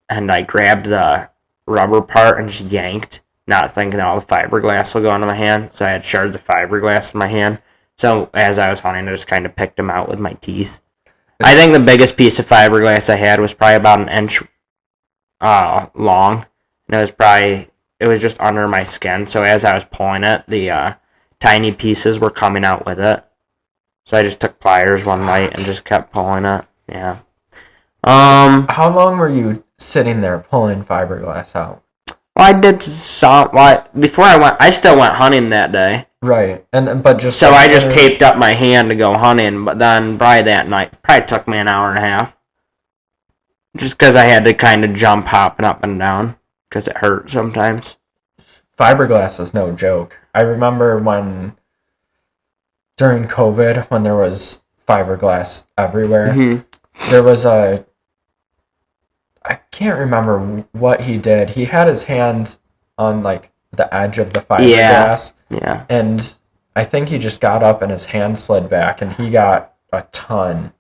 And I grabbed the rubber part and just yanked, not thinking all the fiberglass will go into my hand. So I had shards of fiberglass in my hand. So as I was hunting, I just kind of picked them out with my teeth. I think the biggest piece of fiberglass I had was probably about an inch long. And it was just under my skin. So as I was pulling it, the tiny pieces were coming out with it. So I just took pliers one night and just kept pulling it. Yeah.
How long were you sitting there pulling fiberglass out?
Well, I did some. Before I still went hunting that day.
Right, but just
so I just taped up my hand to go hunting. But then probably that night, probably took me an hour and a half, just because I had to kind of jump hopping up and down because it hurt sometimes.
Fiberglass is no joke. I remember during COVID when there was fiberglass everywhere. There was I can't remember what he did. He had his hand on like the edge of the fiberglass.
Yeah.
And I think he just got up and his hand slid back and he got a ton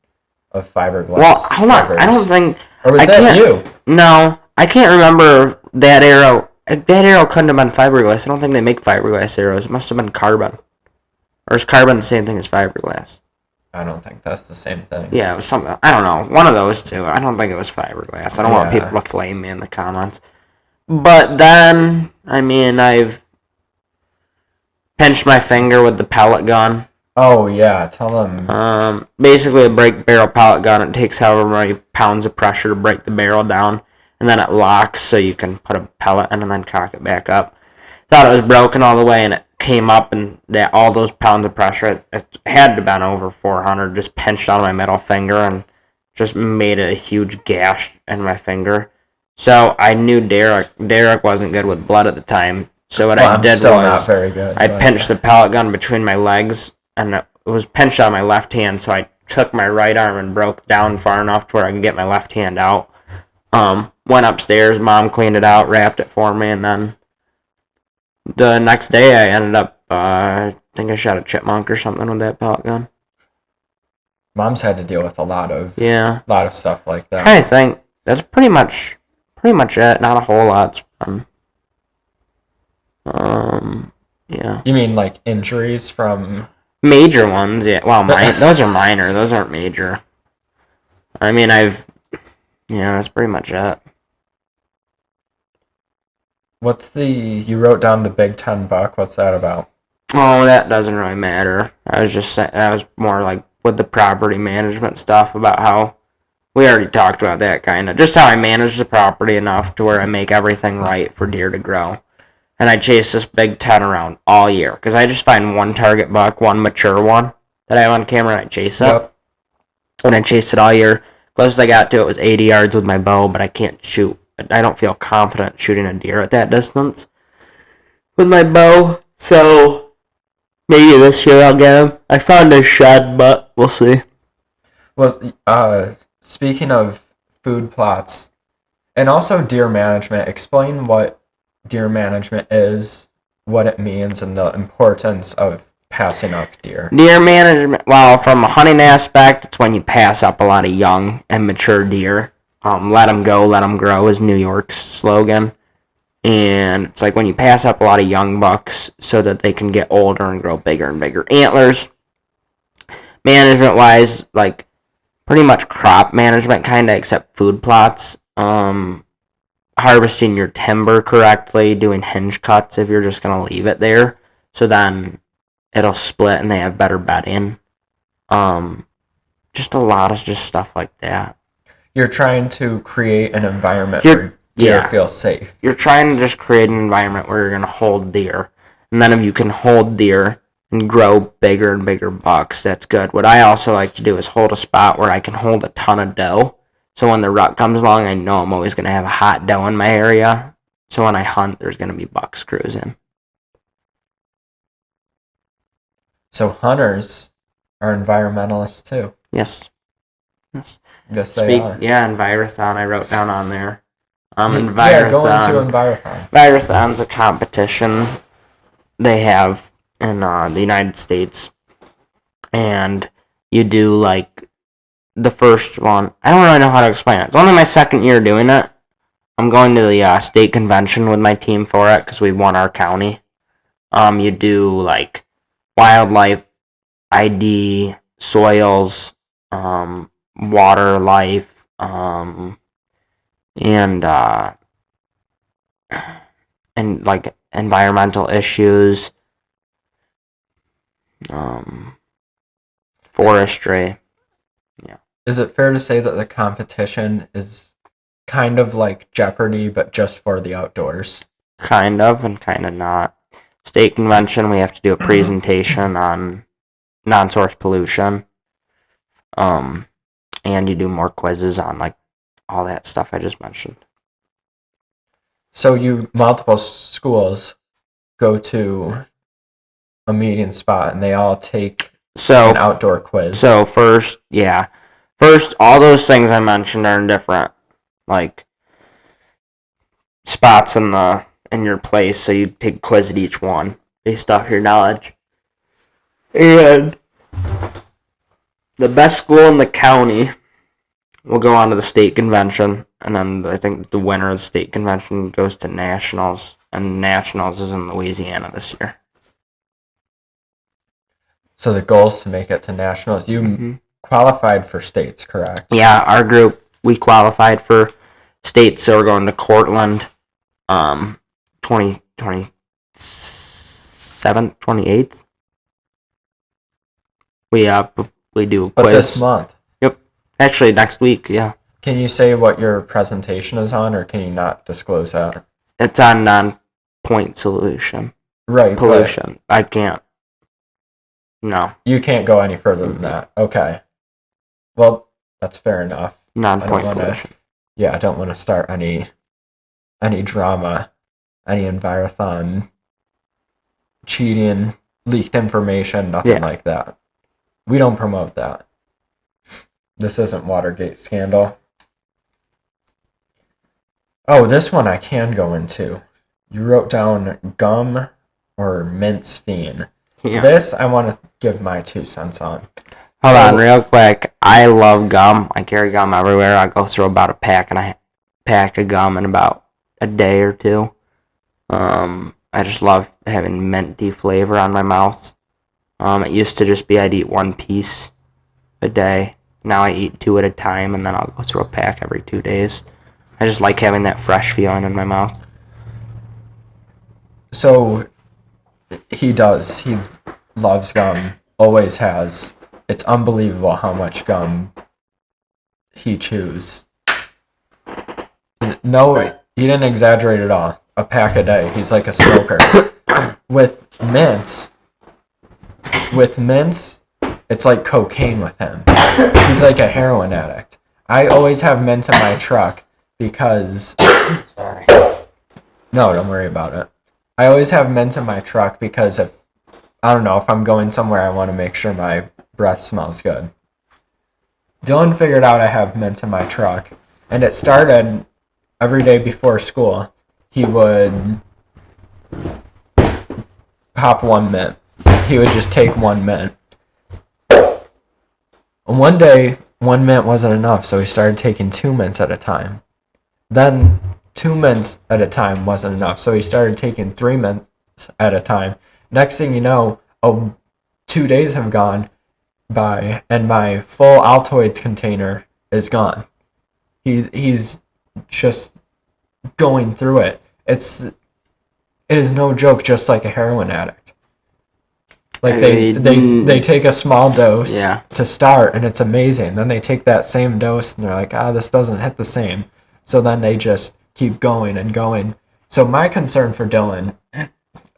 of fiberglass.
Well, hold on. I don't think.
Or was that you?
No, I can't remember that arrow. That arrow couldn't have been fiberglass. I don't think they make fiberglass arrows. It must have been carbon. Or is carbon the same thing as fiberglass?
I don't think that's the same thing.
Yeah, it was something. I don't know. One of those two. I don't think it was fiberglass. I don't want people to flame me in the comments. But then, I mean, I've pinched my finger with the pellet gun.
Oh, yeah. Tell them.
Basically, a break barrel pellet gun. It takes however many pounds of pressure to break the barrel down. And then it locks so you can put a pellet in and then cock it back up. Thought it was broken all the way, and it came up, and all those pounds of pressure, it had to have been over 400, just pinched on my middle finger and just made a huge gash in my finger. So I knew Derek wasn't good with blood at the time. So what I did was
not very good,
I pinched the pellet gun between my legs, and it was pinched on my left hand, so I took my right arm and broke down far enough to where I could get my left hand out. Went upstairs, Mom cleaned it out, wrapped it for me, and then the next day I ended up, I think I shot a chipmunk or something with that pellet gun.
Mom's had to deal with a lot of stuff like that.
I'm trying to think. That's pretty much it. Not a whole lot. Yeah.
You mean like injuries from
major ones? Yeah. Well, those are minor. Those aren't major. I mean, that's pretty much it.
You wrote down the Big Ten buck. What's that about?
Oh, that doesn't really matter. I was just saying, that was more like with the property management stuff about how we already talked about that kind of. Just how I manage the property enough to where I make everything right for deer to grow. And I chase this Big Ten around all year because I just find one target buck, one mature one that I have on camera, and I chase it. Yep. And I chased it all year. Closest I got to it was 80 yards with my bow, but I can't shoot. I don't feel confident shooting a deer at that distance with my bow. So maybe this year I'll get him. I found a shed, but we'll see.
Well, speaking of food plots and also deer management, explain what deer management is, what it means, and the importance of passing up deer.
Deer management, well, from a hunting aspect, it's when you pass up a lot of young and mature deer. Let them go, let them grow is New York's slogan. And it's like when you pass up a lot of young bucks so that they can get older and grow bigger and bigger antlers. Management-wise, like pretty much crop management kind of, except food plots. Harvesting your timber correctly, doing hinge cuts if you're just going to leave it there. So then it'll split and they have better bedding. Just a lot of just stuff like that.
You're trying to create an environment where deer feel safe.
You're trying to just create an environment where you're going to hold deer. And then if you can hold deer and grow bigger and bigger bucks, that's good. What I also like to do is hold a spot where I can hold a ton of doe. So when the rut comes along, I know I'm always going to have a hot doe in my area. So when I hunt, there's going to be bucks cruising.
So hunters are environmentalists too.
Yes.
Yes, they are.
Yeah, Envirothon I wrote down on there. Envirothon.
Go into Envirothon.
Envirothon's a competition they have in the United States. And you do, like, the first one. I don't really know how to explain it. It's only my second year doing it. I'm going to the state convention with my team for it because we won our county. You do, like, wildlife, ID, soils, water life, and like environmental issues, forestry. Yeah.
Is it fair to say that the competition is kind of like Jeopardy, but just for the outdoors?
Kind of and kind of not. State convention, we have to do a presentation on non-source pollution. And you do more quizzes on, like, all that stuff I just mentioned.
So multiple schools go to a meeting spot and they all take an outdoor quiz.
So first, all those things I mentioned are in different, like, spots in your place. So you take a quiz at each one based off your knowledge. And the best school in the county will go on to the state convention, and then I think the winner of the state convention goes to nationals, and nationals is in Louisiana this year.
So the goal is to make it to nationals. You qualified for states, correct?
Yeah, our group, we qualified for states, so we're going to Cortland, 27th, 28th. We do a quiz.
But this month?
Yep. Actually, next week, yeah.
Can you say what your presentation is on, or can you not disclose that?
It's on non-point solution.
Right.
Pollution. I can't. No.
You can't go any further than that. Okay. Well, that's fair enough.
Non-point pollution.
I don't want to start any drama, any Envirothon cheating, leaked information, nothing like that. We don't promote that. This isn't Watergate scandal. Oh, this one I can go into. You wrote down gum or mince fiend. Yeah. This I want to give my 2 cents on.
Hold on, real quick. I love gum. I carry gum everywhere. I go through about a pack of gum in about a day or 2. I just love having minty flavor on my mouth. It used to just be I'd eat 1 piece a day. Now I eat 2 at a time, and then I'll go through a pack every 2 days. I just like having that fresh feeling in my mouth.
So he does. He loves gum. Always has. It's unbelievable how much gum he chews. No, he didn't exaggerate at all. A pack a day. He's like a smoker. With mints, it's like cocaine with him. He's like a heroin addict. I always have mint in my truck because... Sorry. No, don't worry about it. I always have mint in my truck because if I'm going somewhere, I want to make sure my breath smells good. Dylan figured out I have mint in my truck, and it started every day before school. He would pop 1 mint. He would just take 1 mint. One day, 1 mint wasn't enough, so he started taking 2 mints at a time. Then 2 mints at a time wasn't enough, so he started taking 3 mints at a time. Next thing you know, 2 days have gone by, and my full Altoids container is gone. He's just going through it. It is no joke, just like a heroin addict. Like they take a small dose to start, and it's amazing. Then they take that same dose, and they're like, this doesn't hit the same. So then they just keep going and going. So my concern for Dylan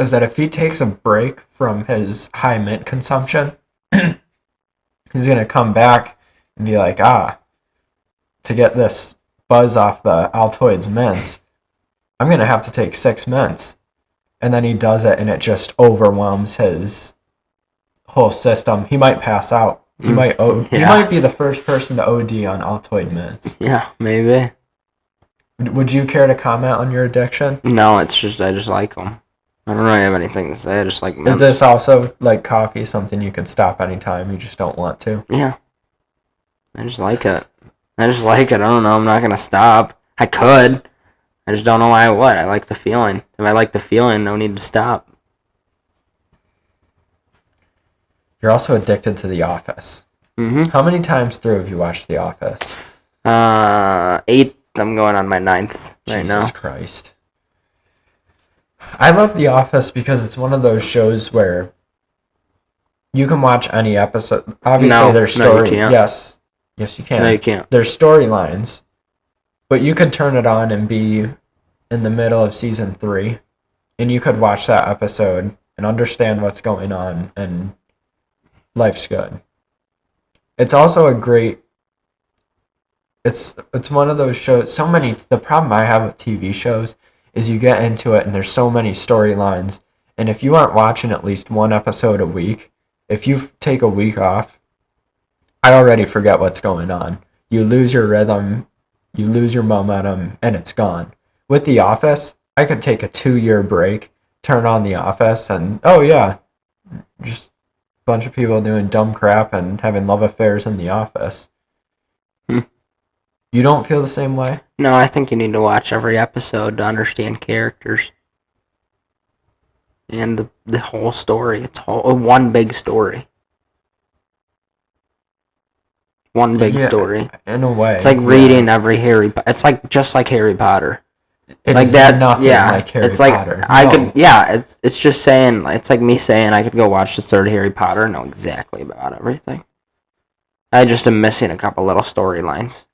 is that if he takes a break from his high mint consumption, he's going to come back and be like, to get this buzz off the Altoids mints, I'm going to have to take 6 mints. And then he does it, and it just overwhelms his whole system. He might pass out. He might be the first person to OD on Altoid mints.
Yeah, maybe.
Would you care to comment on your addiction?
No, it's just I just like them. I don't really have anything to say. I just like
Is this also like coffee, something you could stop anytime, you just don't want to?
Yeah. I just like it. I don't know. I'm not going to stop. I could. I just don't know why I would. I like the feeling. If I like the feeling, no need to stop.
You're also addicted to The Office.
Mm-hmm.
How many times through have you watched The Office?
8. I'm going on my 9th right now.
Jesus Christ. I love The Office because it's one of those shows where you can watch any episode. Obviously, there's story.
No, you can't.
Yes, you can.
No, you can't.
There's storylines, but you could turn it on and be in the middle of season 3, and you could watch that episode and understand what's going on, and life's good. It's also a great. It's one of those shows. The problem I have with TV shows is you get into it and there's so many storylines, and if you aren't watching at least one episode a week, if you take a week off, I already forget what's going on. You lose your rhythm, you lose your momentum, and it's gone. With The Office, I could take a 2-year break, turn on The Office, and oh yeah, just a bunch of people doing dumb crap and having love affairs in The Office. You don't feel the same way?
No, I think you need to watch every episode to understand characters. And the whole story. It's one big story. One big story.
In a way.
It's like reading every it's like just like Harry Potter.
It
like
is
that,
nothing
yeah.
like Harry
it's like
Potter.
I could, yeah. It's just saying. It's like me saying I could go watch the third Harry Potter and know exactly about everything. I just am missing a couple little storylines.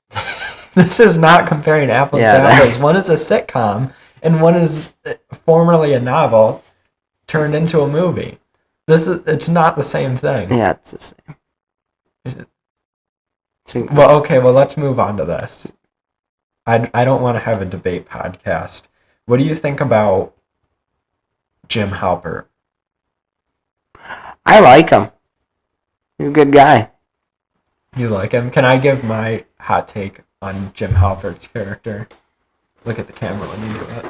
This is not comparing apples to apples. One is a sitcom, and one is formerly a novel turned into a movie. It's not the same thing.
Yeah, it's the same.
Well, okay, let's move on to this. I don't want to have a debate podcast. What do you think about Jim Halpert?
I like him. He's a good guy.
You like him? Can I give my hot take on Jim Halpert's character? Look at the camera when you do it.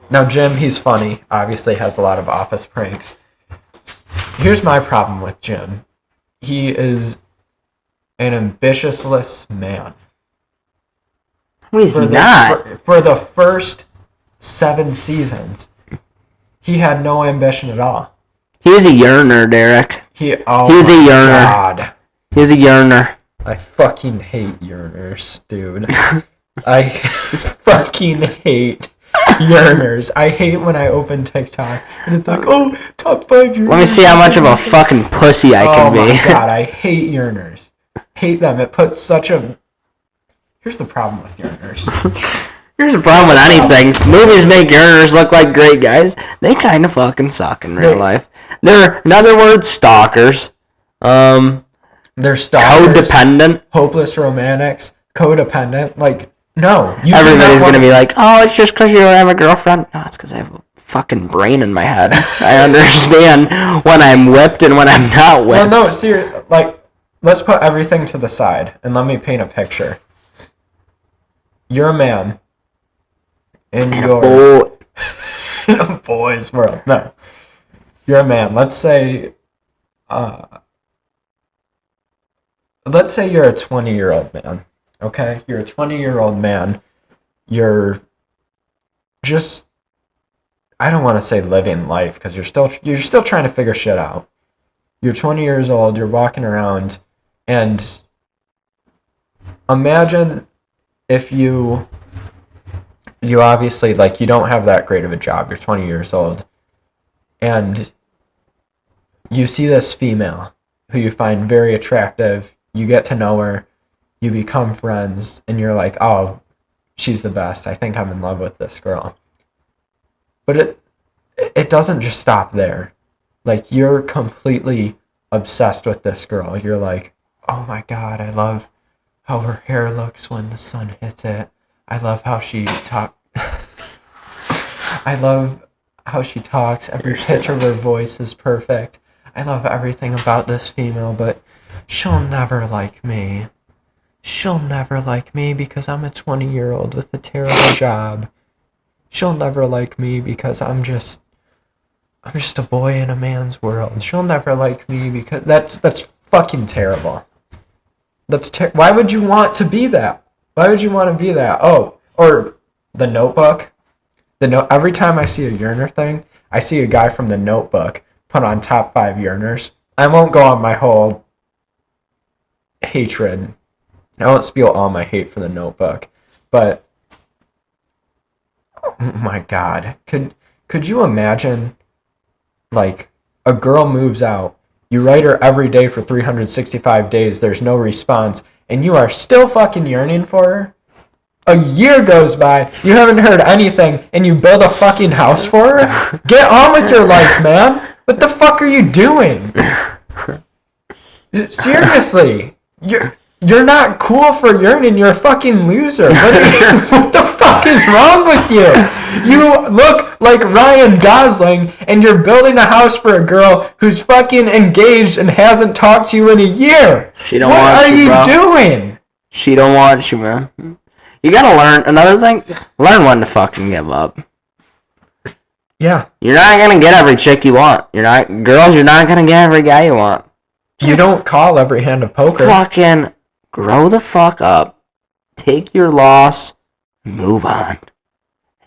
Now, Jim, he's funny. Obviously has a lot of office pranks. Here's my problem with Jim. He is an ambitiousless man.
He's not.
For the first 7 seasons, he had no ambition at all.
He's a yearner, Derek.
He's
a yearner.
God.
He's a yearner.
I fucking hate yearners, dude. I fucking hate yearners. I hate when I open TikTok and it's like, oh, top 5 yearners.
Let me see how much of a fucking pussy I can be.
Oh my god, I hate yearners. Hate them. It puts such a... Here's the problem with yearners.
Here's the problem with anything. Movies make yearners look like great guys. They kind of fucking suck in real life. They're, in other words, stalkers.
They're stalkers.
Codependent.
Hopeless romantics. Codependent. Like, no.
Everybody's going to be like, oh, it's just because you don't have a girlfriend. No, it's because I have a fucking brain in my head. I understand when I'm whipped and when I'm not whipped.
Well, no, seriously. Like, let's put everything to the side and let me paint a picture. You're a man. In a boy's world. No. You're a man. Let's say you're a 20-year-old man. Okay? You're a 20-year-old man. You're just, I don't want to say living life because you're still trying to figure shit out. You're 20 years old, you're walking around, and imagine if you obviously, like, you don't have that great of a job. You're 20 years old. And you see this female who you find very attractive. You get to know her. You become friends. And you're like, oh, she's the best. I think I'm in love with this girl. But it doesn't just stop there. Like, you're completely obsessed with this girl. You're like, oh my God, I love how her hair looks when the sun hits it. I love how she talks. I love how she talks. Every pitch of her voice is perfect. I love everything about this female, but she'll never like me. she'll never like me because I'm a 20-year-old with a terrible job. She'll never like me because I'm just a boy in a man's world. She'll never like me because that's fucking terrible. Why would you want to be that? Why would you want to be that? Oh, or The Notebook. Every time I see a yearner thing, I see a guy from The Notebook put on top 5 yearners. I won't go on my whole hatred. I won't spill all my hate for The Notebook, but oh my God, could you imagine, like, a girl moves out, you write her every day for 365 days, there's no response, and you are still fucking yearning for her? A year goes by, you haven't heard anything, and you build a fucking house for her? Get on with your life, man! What the fuck are you doing? Seriously, you're not cool for yearning, you're a fucking loser. What the fuck is wrong with you? You look like Ryan Gosling, and you're building a house for a girl who's fucking engaged and hasn't talked to you in a year. What are you doing?
She don't want you, man. You gotta learn, another thing, learn when to fucking give up.
Yeah.
You're not gonna get every chick you want. You're not gonna get every guy you want.
You don't call every hand a poker.
Fucking grow the fuck up. Take your loss. Move on.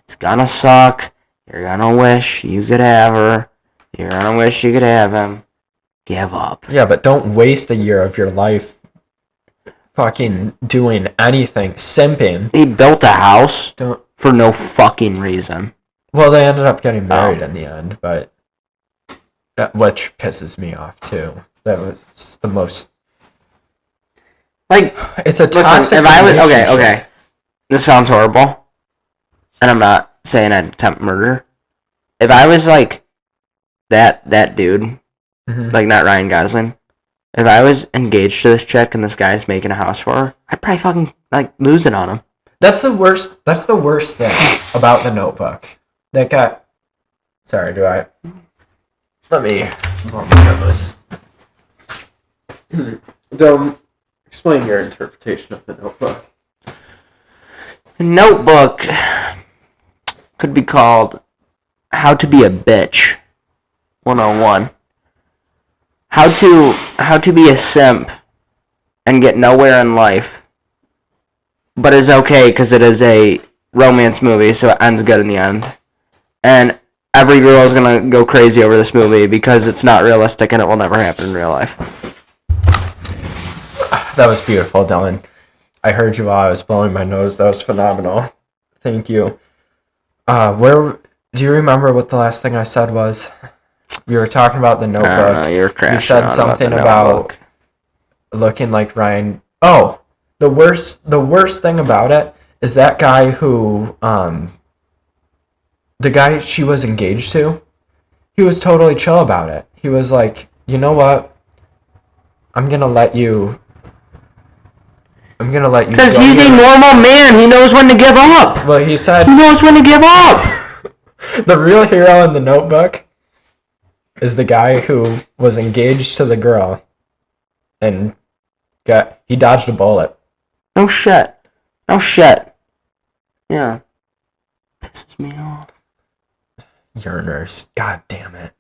It's gonna suck. You're gonna wish you could have her. You're gonna wish you could have him. Give up.
Yeah, but don't waste a year of your life fucking doing anything. Simping.
He built a house for no fucking reason.
Well, they ended up getting married in the end, but which pisses me off too. That was the most.
Like,
it's a toxic.
Listen, if I was okay, this sounds horrible, and I'm not saying I'd attempt murder. If I was like that dude, like not Ryan Gosling, if I was engaged to this chick and this guy's making a house for her, I'd probably fucking like lose it on him.
That's the worst. That's the worst thing about The Notebook. That guy. Sorry, do I? Let me get this. Don't explain your interpretation of The Notebook.
The Notebook could be called "How to Be a Bitch" 101. How to be a simp and get nowhere in life, but is okay because it is a romance movie, so it ends good in the end. And every girl is gonna go crazy over this movie because it's not realistic and it will never happen in real life.
That was beautiful, Dylan. I heard you while I was blowing my nose. That was phenomenal. Thank you. Where do you remember what the last thing I said was? We were talking about The Notebook. You said something about looking like Ryan. Oh, the worst thing about it is that guy who the guy she was engaged to, he was totally chill about it. He was like, you know what? I'm gonna let you. Because
he's a normal man. He knows when to give up.
Well, he said
he knows when to give up.
The real hero in The Notebook is the guy who was engaged to the girl, and he dodged a bullet.
No shit. Yeah. Pisses me off.
Yearners. God damn it.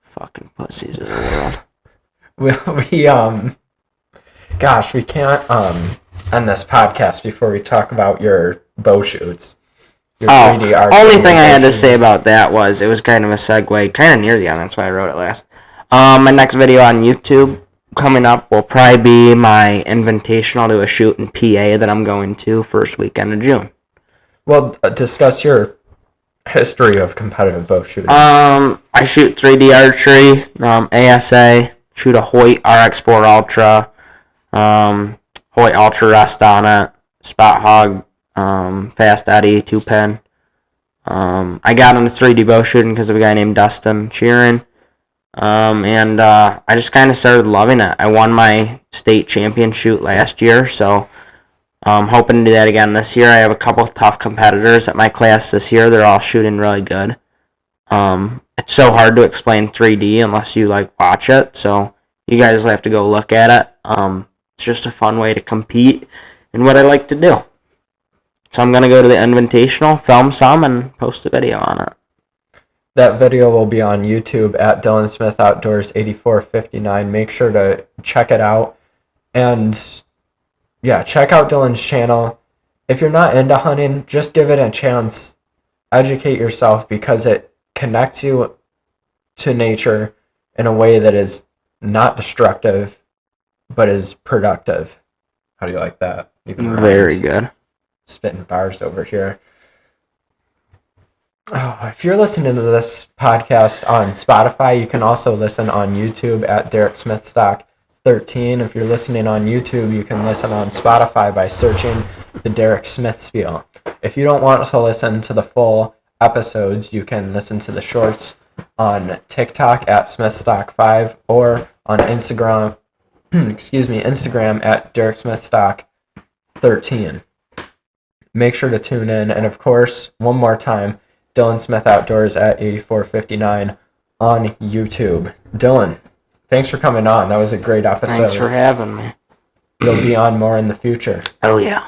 Fucking pussies of the world.
We can't end this podcast before we talk about your bow shoots. Your 3D art.
Only thing I had to say about that was it was kind of a segue, kind of near the end. That's why I wrote it last. My next video on YouTube coming up will probably be my invitational to a shoot in PA that I'm going to first weekend of June.
Well, discuss your history of competitive bow shooting.
I shoot 3D archery, ASA, shoot a Hoyt RX4 Ultra, Hoyt Ultra rest on it, Spot Hog, Fast Eddie 2-pin. I got into 3D bow shooting because of a guy named Dustin Sheeran. And I just kind of started loving it. I won my state champion shoot last year, so I'm hoping to do that again this year. I have a couple of tough competitors at my class this year. They're all shooting really good. It's so hard to explain 3D unless you watch it, so you guys will have to go look at it. It's just a fun way to compete in what I like to do. So I'm going to go to the Invitational, film some, and post a video on it.
That video will be on YouTube at Dylan Smith Outdoors 8459. Make sure to check it out. And yeah, check out Dylan's channel. If you're not into hunting, just give it a chance. Educate yourself because it connects you to nature in a way that is not destructive, but is productive. How do you like that?
Very good.
Spitting bars over here. Oh, if you're listening to this podcast on Spotify, you can also listen on YouTube at Derek Smith Stock 13. If you're listening on YouTube, you can listen on Spotify by searching the Derek Smith Spiel. If you don't want to listen to the full episodes, you can listen to the shorts on TikTok at SmithStock5 or on Instagram, Instagram at Derek Smith Stock 13. Make sure to tune in, and of course, one more time, Dylan Smith Outdoors at 8459 on YouTube. Dylan, thanks for coming on. That was a great episode.
Thanks for having me.
You'll be on more in the future.
Oh, yeah.